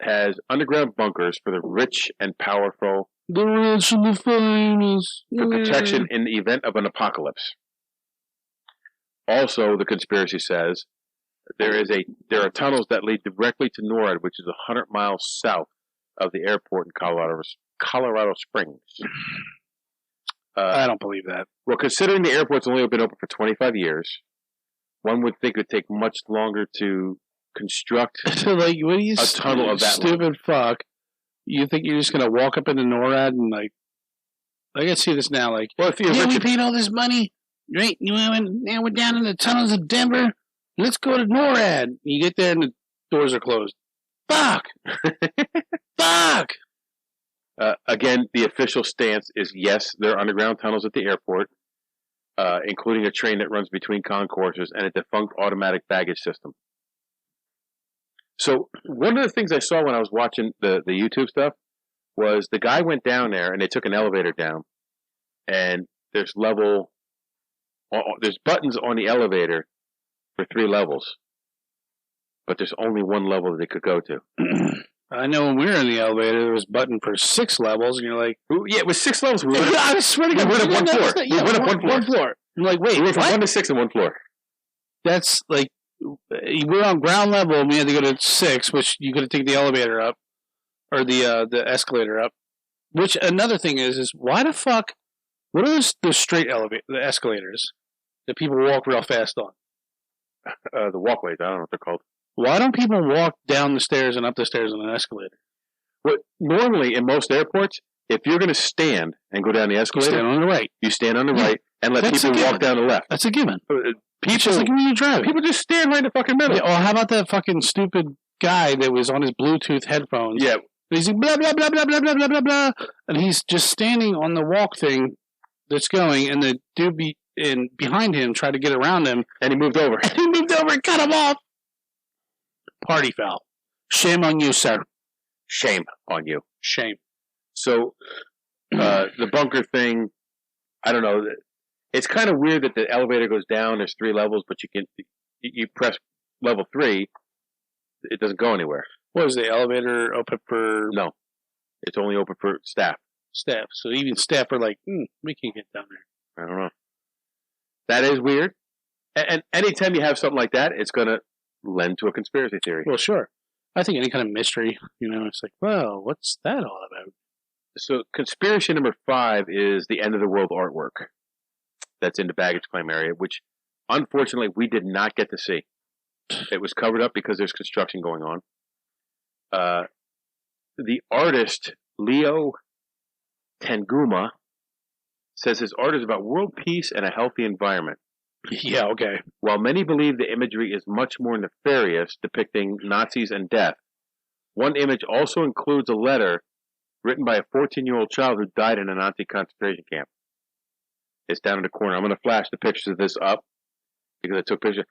has underground bunkers for the rich and powerful The rich and the famous. for protection in the event of an apocalypse. Also, the conspiracy says there are tunnels that lead directly to NORAD, which is 100 miles south of the airport in Colorado Springs. I don't believe that. Well, considering the airport's only been open for 25 years, one would think it would take much longer to construct So, like, what are you, a tunnel of that stupid fuck? You think you're just gonna walk up into NORAD and like, I can see this now. Like, well, if you're Yeah, rich we paid all this money. Right? Now we're down in the tunnels of Denver. Let's go to NORAD. you get there and the doors are closed. Fuck. Fuck. again, the official stance is yes, there are underground tunnels at the airport, including a train that runs between concourses and a defunct automatic baggage system. So one of the things I saw when I was watching the YouTube stuff was the guy went down there and they took an elevator down, and there's buttons on the elevator for 3 levels, but there's only one level that they could go to. I know when we were in the elevator, there was a button for 6 levels, and you're like, Yeah, it was 6 levels. We I swear to God, went up yeah, one no, floor. that's not- We yeah, went up one floor. I'm like, wait, went from what? 1 to 6 on one floor. That's like, we're on ground level, and we had to go to 6, which you could have taken the elevator up, or the escalator up. Which, another thing is why the fuck, what are the straight the escalators that people walk real fast on? The walkways, I don't know what they're called. Why don't people walk down the stairs and up the stairs on an escalator? But normally in most airports, if you're going to stand and go down the You escalator, stand on the right. you stand on the right and let That's people a given. walk down the left. That's a given. It's People, just like when you're driving. people just stand right in the fucking middle. Yeah, or how about that fucking stupid guy that was on his Bluetooth headphones? Yeah, He's like, blah, blah, blah, blah, blah, blah, blah, blah, blah. And he's just standing on the walk thing that's going, and the dude behind him tried to get around him. and he moved over. He moved over and cut him off. Party foul. Shame on you, sir. Shame on you. Shame. So the bunker thing, I don't know. It's kind of weird that the elevator goes down. There's 3 levels, but you press level 3, it doesn't go anywhere. What was the elevator open for No, it's only open for staff. staff? So even staff are like, we can't get down there. I don't know. That is weird. And anytime you have something like that, it's going to lend to a conspiracy theory. Well, sure. I think any kind of mystery, it's like, well, what's that all about? So conspiracy number 5 is the end of the world artwork that's in the baggage claim area, which unfortunately we did not get to see. It was covered up because there's construction going on. The artist, Leo Tanguma, says his art is about world peace and a healthy environment. Yeah, okay. While many believe the imagery is much more nefarious, depicting Nazis and death, one image also includes a letter written by a 14-year-old child who died in a Nazi concentration camp. It's down in the corner. I'm going to flash the pictures of this up because I took pictures.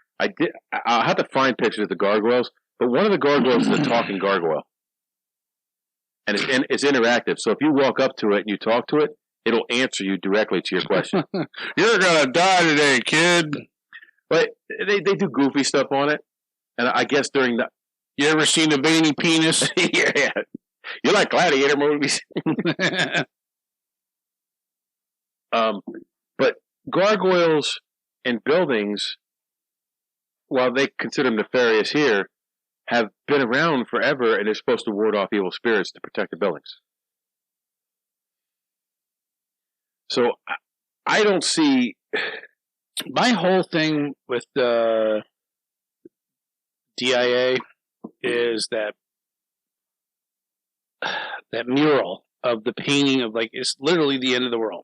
I'll have to find pictures of the gargoyles, but one of the gargoyles is a talking gargoyle, and it's interactive. So if you walk up to it and you talk to it, it'll answer you directly to your question. You're gonna die today, kid. But they do goofy stuff on it, and I guess during the You ever seen a veiny penis? yeah, you like gladiator movies. But gargoyles in buildings, while they consider them nefarious here, have been around forever, and they're supposed to ward off evil spirits to protect the buildings. So I don't see. My whole thing with the DIA is that mural of the painting of, like, it's literally the end of the world.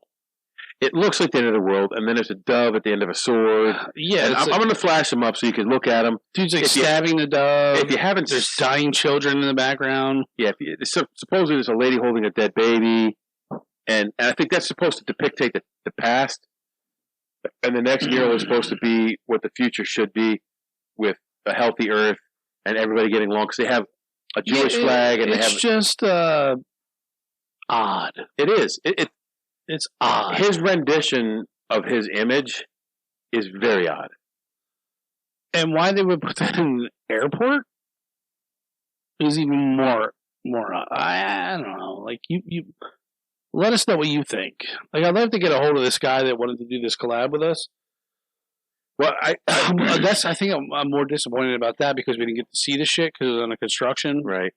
It looks like the end of the world, and then there's a dove at the end of a sword. Yeah, And I'm going to flash them up so you can look at them. dude's like if you- stabbing the dove. If you haven't, There's dying children in the background. yeah. Supposedly there's a lady holding a dead baby, and I think that's supposed to depict the past, and the next mural is supposed to be what the future should be, with a healthy earth and everybody getting along. Because they have a Jewish flag, and it's just odd. it is. It's odd. His rendition of his image is very odd. And why they would put that in an airport? is even more. I don't know. Like you let us know what you think. Like I'd love to get a hold of this guy that wanted to do this collab with us. Well, I think I'm more disappointed about that because we didn't get to see the shit because it was under construction. Right.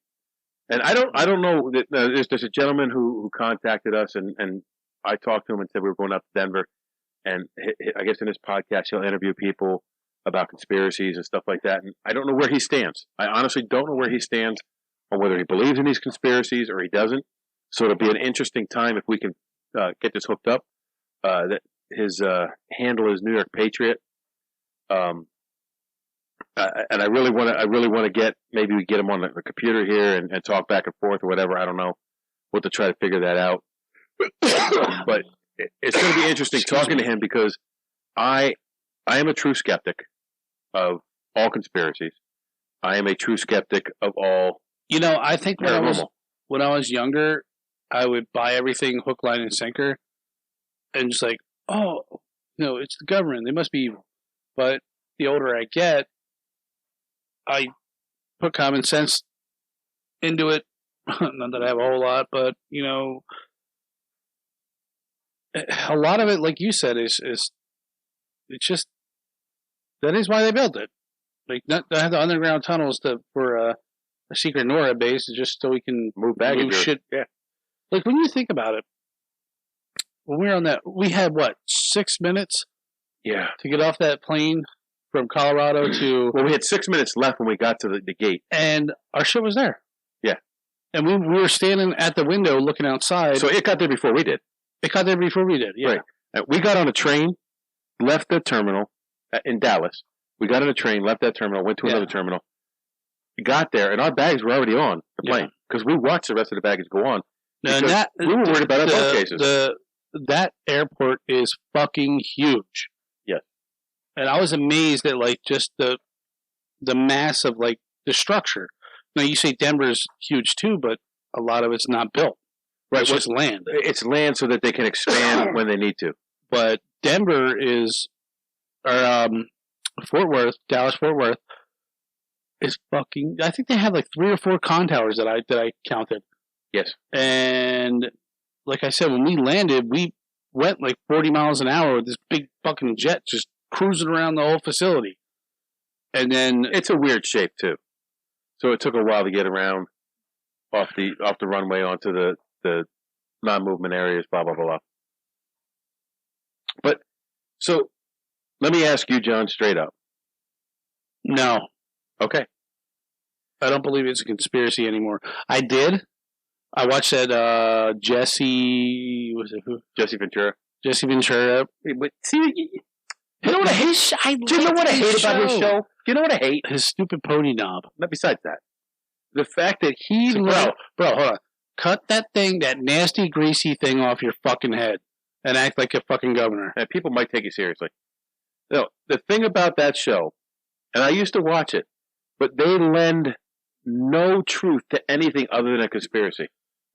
And I don't know that there's a gentleman who contacted us and I talked to him and said we were going up to Denver, and I guess in his podcast he'll interview people about conspiracies and stuff like that. And I don't know where he stands. I honestly don't know where he stands on whether he believes in these conspiracies or he doesn't. So it'll be an interesting time if we can get this hooked up. That his handle is New York Patriot. And I really want to get, maybe we get him on the computer here and talk back and forth or whatever. I don't know what to try to figure that out. But it's going to be interesting talking to him because I am a true skeptic of all conspiracies. I am a true skeptic of all. I think when I was younger, I would buy everything hook, line, and sinker, and just like, oh, no, it's the government. They must be evil. But the older I get, I put common sense into it. Not that I have a whole lot, but a lot of it, like you said, is it's just that is why they built it. Like not to have the underground tunnels for a secret NORAD base, just so we can move shit. Yeah. Like when you think about it, when we were on that, we had what 6 minutes? Yeah. To get off that plane from Colorado to. Well, we had 6 minutes left when we got to the gate, and our shit was there. Yeah. And we were standing at the window looking outside. So it got there before we did. It got there before we did. Yeah. Right. We got on a train, left the terminal in Dallas. We got on a train, left that terminal, went to another terminal. We got there, and our bags were already on the plane because we watched the rest of the baggage go on. We were worried about our phone cases. That airport is fucking huge. Yes. And I was amazed at like just the mass of like the structure. Now you say Denver's huge too, but a lot of it's not built. Right. It's just land. It's land so that they can expand when they need to. But Denver is, or Dallas Fort Worth is fucking. I think they have like 3 or 4 con towers that I counted. Yes. And like I said, when we landed, we went like 40 miles an hour with this big fucking jet just cruising around the whole facility. And then it's a weird shape too, so it took a while to get around off the runway onto the non-movement areas. Blah blah blah. But so let me ask you, John, straight up. No. Okay. I don't believe it's a conspiracy anymore. I did. I watched that Jesse. Was it who? Jesse Ventura. Jesse Ventura. But see, you know what I hate? Do you know what I hate about his show? Do you know what I hate? His stupid pony knob. Not besides that, the fact that he bro, hold on. Cut that nasty, greasy thing off your fucking head, and act like a fucking governor. And people might take you seriously. No, the thing about that show, and I used to watch it, but they lend no truth to anything other than a conspiracy.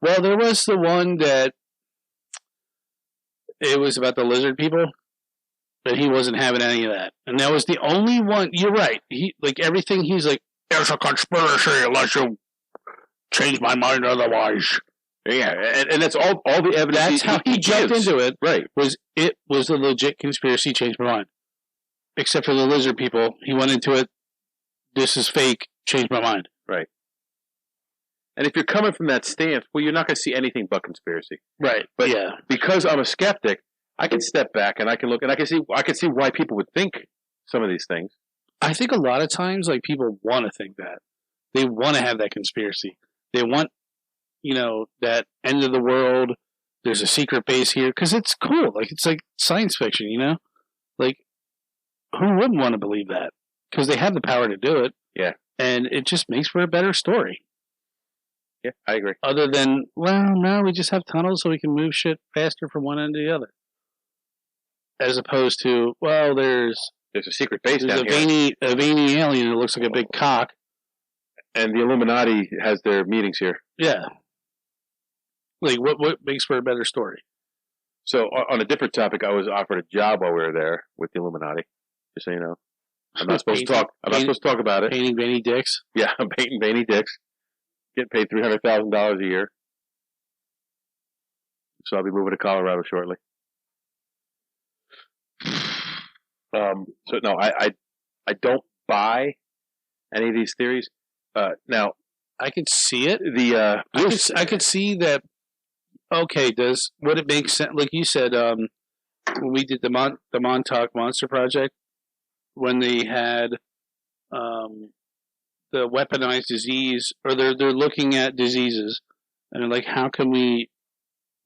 Well, there was the one that it was about the lizard people, but he wasn't having any of that. And that was the only one. You're right. He like everything. He's like, there's a conspiracy unless you change my mind otherwise. Yeah, and that's all the evidence. That's how he jumped into it. Right. It was a legit conspiracy, changed my mind. Except for the lizard people. He went into it, this is fake, changed my mind. Right. And if you're coming from that stance, well, you're not going to see anything but conspiracy. Right. But because I'm a skeptic, I can step back and I can look and I can see why people would think some of these things. I think a lot of times, like, people want to think that. They want to have that conspiracy. They want, that end of the world. There's a secret base here because it's cool. Like, it's like science fiction, Like, who wouldn't want to believe that? Because they have the power to do it. Yeah. And it just makes for a better story. Yeah, I agree. Other than, well, no, we just have tunnels so we can move shit faster from one end to the other. As opposed to, well, there's a secret base down here. A veiny alien that looks like a big cock. And the Illuminati has their meetings here. Yeah. Like, what makes for a better story? So, on a different topic, I was offered a job while we were there with the Illuminati. Just so you know. I'm not supposed to talk about it. Painting veiny dicks? Yeah, I'm painting veiny dicks. Get paid $300,000 a year. So I'll be moving to Colorado shortly. So no, I don't buy any of these theories. Now I could see it. I could see that. Okay, would it make sense? Like you said, when we did the Montauk Monster Project, when they had the weaponized disease, or they're looking at diseases, and they're like, how can we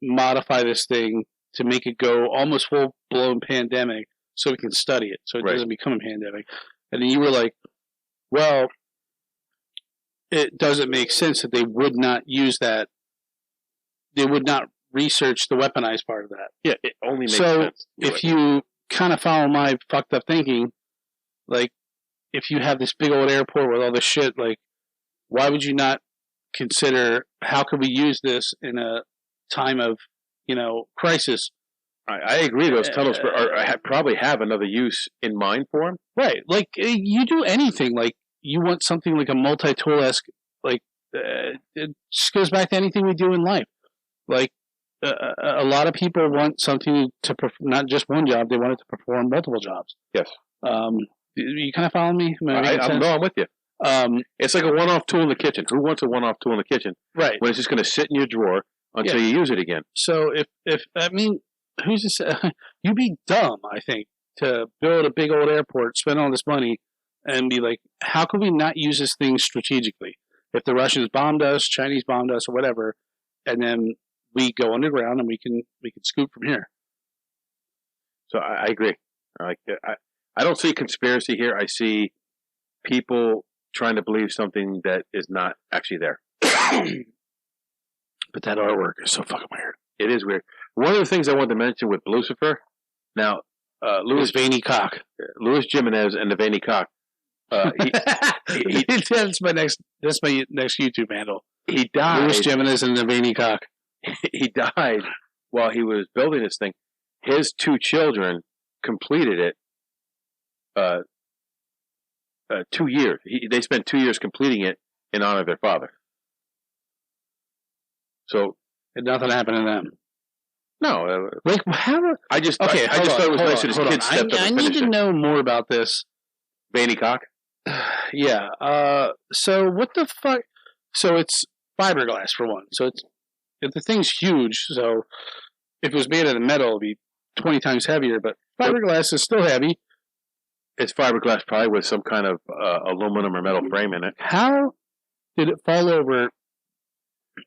modify this thing to make it go almost full blown pandemic, so we can study it, so it doesn't become a pandemic. And then you were like, well, it doesn't make sense that they would not use that. They would not research the weaponized part of that. Yeah, it only makes so sense. If you kind of follow my fucked up thinking, like, if you have this big old airport with all this shit, like, why would you not consider how could we use this in a time of, crisis? I agree. Those tunnels probably have another use in mind for them. Right. Like, you do anything. Like, you want something like a multi-tool-esque, like, it just goes back to anything we do in life. Like, a lot of people want something to not just one job, they want it to perform multiple jobs. Yes. You kind of follow me? I'm with you. It's like a one-off tool in the kitchen. Who wants a one-off tool in the kitchen? Right. When it's just going to sit in your drawer until you use it again. So if I mean, who's to say? You'd be dumb, I think, to build a big old airport, spend all this money, and be like, how could we not use this thing strategically? If the Russians bombed us, Chinese bombed us, or whatever, and then we go underground and we can scoop from here. So I agree. I don't see conspiracy here. I see people trying to believe something that is not actually there. But that artwork is so fucking weird. It is weird. One of the things I wanted to mention with Lucifer, now, Louis Veiny Cock. Louis Jimenez and the Veiny Cock. That's my next YouTube handle. He died. Louis Jimenez and the Veiny Cock. He died while he was building this thing. His two children completed it 2 years. They spent 2 years completing it in honor of their father. So and nothing happened to them. No, like how? I just thought it was nice that his kids stepped up. I need to know more about this. Veiny Cock. Yeah. So what the fuck? So it's fiberglass for one. So if the thing's huge, so if it was made out of metal, it'd be 20 times heavier. But fiberglass is still heavy. It's fiberglass, probably with some kind of aluminum or metal frame in it. How did it fall over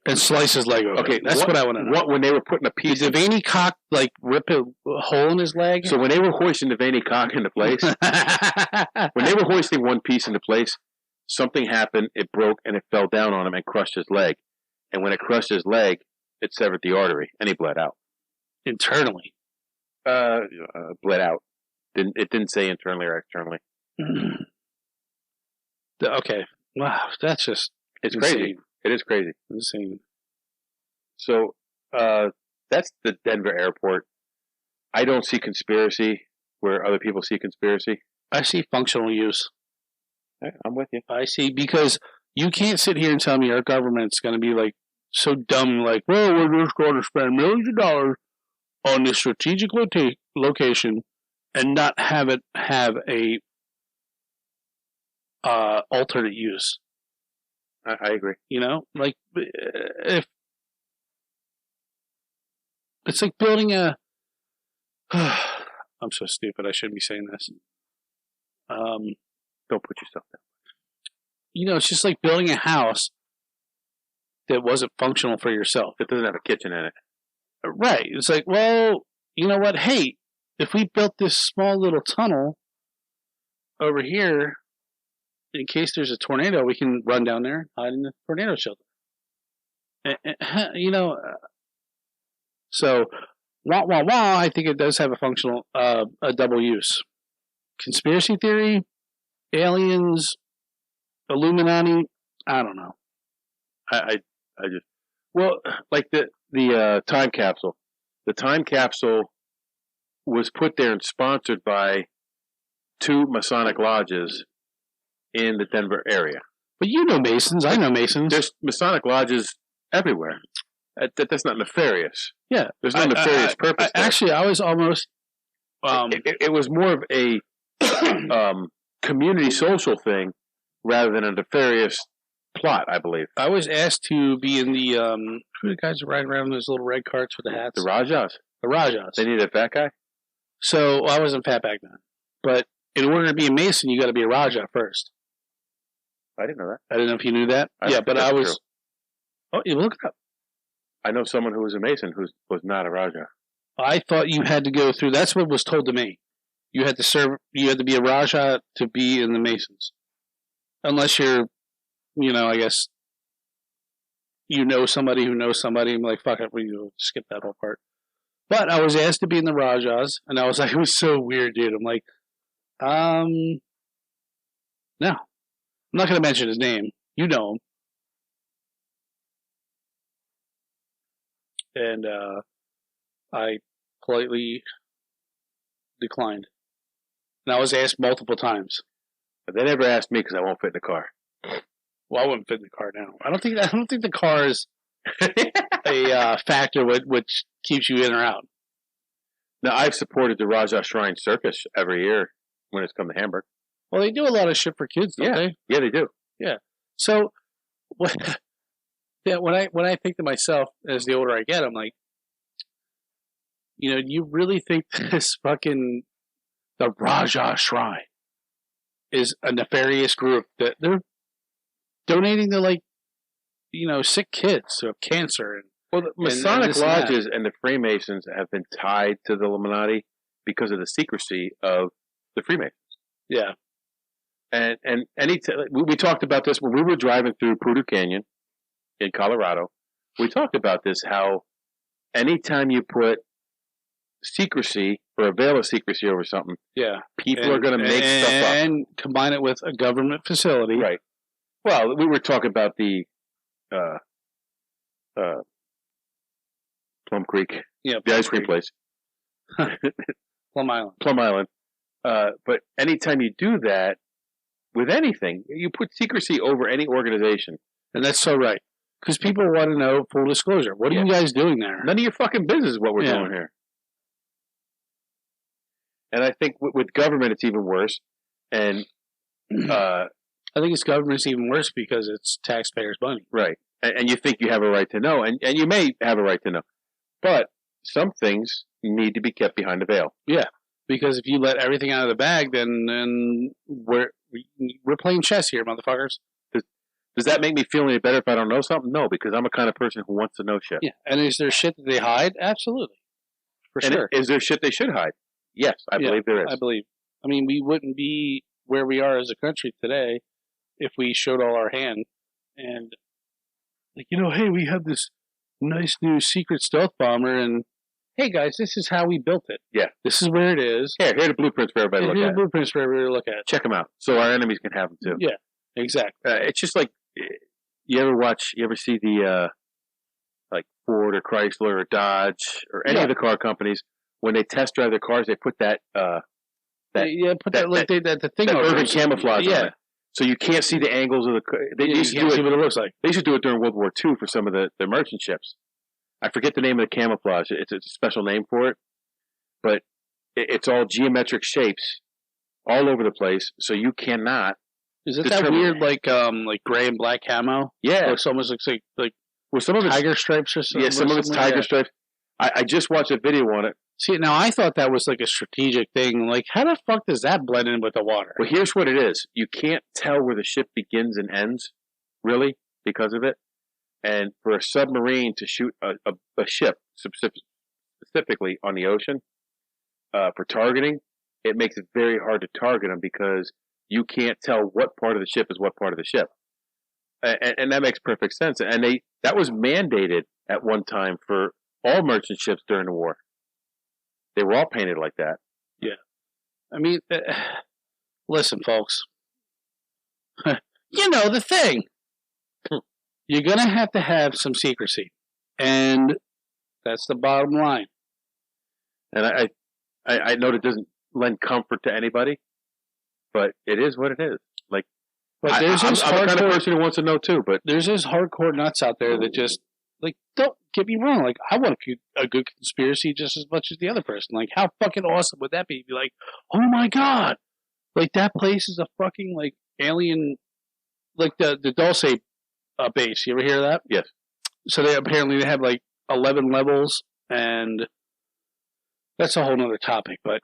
and slice his leg over? Okay, that's what I want to know. When they were putting a piece, did the Veiny Cock like rip a hole in his leg? So when they were hoisting the Veiny Cock into place, when they were hoisting one piece into place, something happened. It broke and it fell down on him and crushed his leg. And when it crushed his leg, it severed the artery and he bled out internally. Bled out. It didn't say internally or externally. Okay. Wow, that's just it's insane. Crazy. It is crazy. Insane. So that's the Denver airport. I don't see conspiracy where other people see conspiracy. I see functional use. I'm with you. I see, because you can't sit here and tell me our government's going to be like so dumb, like, well, we're just going to spend millions of dollars on this strategic location and not have it have a alternate use. I agree. Like, if it's like building a I'm so stupid, I shouldn't be saying this. Don't put yourself down. It's just like building a house that wasn't functional for yourself. It doesn't have a kitchen in it. Right. It's like, well, you know what? Hey, if we built this small little tunnel over here, in case there's a tornado, we can run down there and hide in the tornado shelter. So, I think it does have a functional, a double use. Conspiracy theory, aliens, Illuminati, I don't know. I just, well, like the time capsule. The time capsule was put there and sponsored by 2 Masonic lodges in the Denver area. But you know Masons. I know Masons. There's Masonic lodges everywhere. That's not nefarious. Yeah. There's no nefarious purpose there. Actually, I was almost... It was more of a community social thing rather than a nefarious plot, I believe. I was asked to be in the... who are the guys that ride around in those little red carts with the hats? The Rajas. The Rajas. They needed a fat guy? So, I wasn't fat back then. But in order to be a Mason, you got to be a Raja first. I didn't know that. I didn't know if you knew that. But I was... True. Oh, you look it up. I know someone who was a Mason who was not a Raja. I thought you had to go through... That's what was told to me. You had to serve... You had to be a Raja to be in the Masons. Unless you're, I guess... You know somebody who knows somebody. I'm like, fuck it, we skip that whole part. But I was asked to be in the Rajas, and I was like, it was so weird, dude. I'm like, no. I'm not going to mention his name. You know him. And I politely declined. And I was asked multiple times. But they never asked me because I won't fit in the car. Well, I wouldn't fit in the car now. I don't think the car is a factor which keeps you in or out. Now, I've supported the Raja Shrine Circus every year when it's come to Hamburg. Well, they do a lot of shit for kids, don't they? Yeah, they do. Yeah. So, when I think to myself, as the older I get, I'm like, do you really think this fucking the Raja Shrine is a nefarious group that they're donating to sick kids who have cancer? Well, the Masonic lodges and the Freemasons have been tied to the Illuminati because of the secrecy of the Freemasons. Yeah. And we talked about this when we were driving through Prudhoe Canyon in Colorado. We talked about this, how anytime you put secrecy or a veil of secrecy over something, people are going to make stuff up. And combine it with a government facility. Right. Well, we were talking about the Plum Creek, the ice cream place. Plum Island. Plum Island. But anytime you do that, with anything, you put secrecy over any organization. And that's so right. Because people want to know full disclosure. What are you guys doing there? None of your fucking business is what we're doing here. And I think with government, it's even worse. And I think it's government's even worse because it's taxpayers' money. Right. And you think you have a right to know. And you may have a right to know. But some things need to be kept behind the veil. Yeah. Because if you let everything out of the bag, then we're playing chess here, motherfuckers. Does that make me feel any better if I don't know something? No, because I'm a kind of person who wants to know shit. Yeah. And is there shit that they hide? Absolutely. For sure. Is there shit they should hide? Yes, I believe there is. I believe. I mean, we wouldn't be where we are as a country today if we showed all our hand and, hey, we have this nice new secret stealth bomber, and hey, guys, this is how we built it. Yeah. This is where it is. Here are the blueprints for everybody to look at. Here are the blueprints for everybody to look at. Check them out so our enemies can have them too. Yeah, exactly. It's just like, you ever see the, like Ford or Chrysler or Dodge or any of the car companies, when they test drive their cars, they put that the thing that over urban camouflage on it. So you can't see the angles of the car. They used to do see what it looks like. They used to do it during World War II for some of the merchant ships. I forget the name of the camouflage. It's a special name for it. But it's all geometric shapes all over the place, so you cannot. Is it that weird, like gray and black camo? Yeah. It almost looks like some of it's tiger stripes or something. Yeah, some of it's tiger stripes. I just watched a video on it. See, now I thought that was like a strategic thing. Like, how the fuck does that blend in with the water? Well, here's what it is. You can't tell where the ship begins and ends, really, because of it. And for a submarine to shoot a ship, specifically on the ocean, for targeting, it makes it very hard to target them because you can't tell what part of the ship is what part of the ship. And that makes perfect sense. And that was mandated at one time for all merchant ships during the war. They were all painted like that. Yeah. I mean, listen, folks. You know the thing. You're going to have some secrecy. And that's the bottom line. And I know it doesn't lend comfort to anybody, but it is what it is. Like, But there's I'm this the kind of hardcore, person who wants to know too. But there's this hardcore nuts out there that just like, don't get me wrong. Like, I want a good conspiracy just as much as the other person. Like, how fucking awesome would that be? Be like, oh my god, like that place is a fucking like alien, like the Dulce base. You ever hear that? Yes. So they have like 11 levels, and that's a whole nother topic. But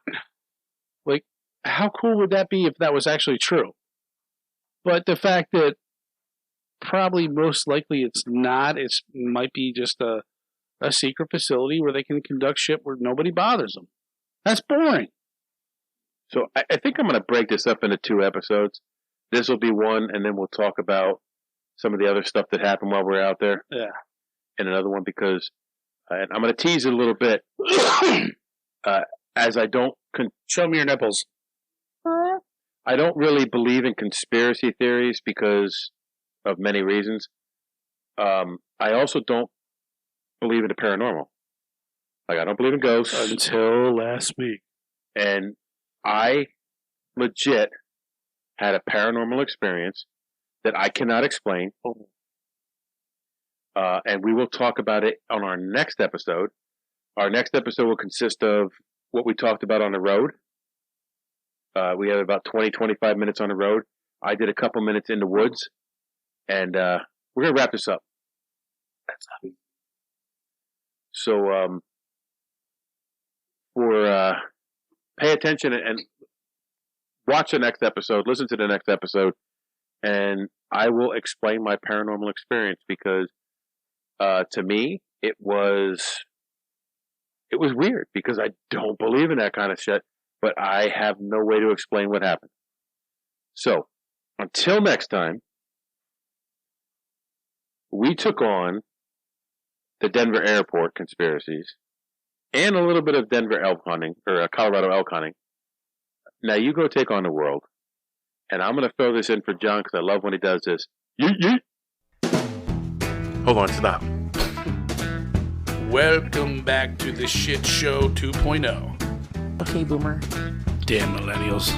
like, how cool would that be if that was actually true? But the fact that probably most likely it's not, it might be just a secret facility where they can conduct shit where nobody bothers them. That's boring. So I think I'm going to break this up into 2 episodes. This will be one, and then we'll talk about some of the other stuff that happened while we were out there. Yeah. And another one because and I'm going to tease it a little bit. As I don't show me your nipples. I don't really believe in conspiracy theories because of many reasons. I also don't believe in the paranormal. Like, I don't believe in ghosts. Until last week. And I legit had a paranormal experience that I cannot explain. And we will talk about it on our next episode. Our next episode will consist of what we talked about on the road. We have about 20, 25 minutes on the road. I did a couple minutes in the woods. And we're going to wrap this up. That's happy. So, pay attention and watch the next episode, listen to the next episode, and I will explain my paranormal experience because to me it was weird because I don't believe in that kind of shit, but I have no way to explain what happened. So, until next time, we took on the Denver airport conspiracies and a little bit of Denver elk hunting, or Colorado elk hunting. Now you go take on the world. And I'm going to throw this in for John because I love when he does this. Yeet, yeet. Hold on, stop. Welcome back to the Shit Show 2.0. Okay, boomer. Damn millennials.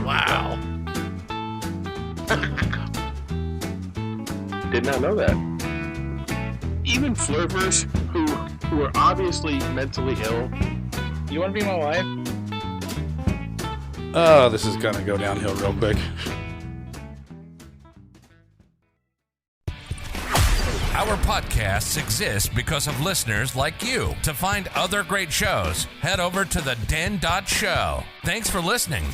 Wow. Did not know that. Even flirters who are obviously mentally ill. You want to be my wife? Oh, this is going to go downhill real quick. Our podcasts exist because of listeners like you. To find other great shows, head over to the den.show. Thanks for listening.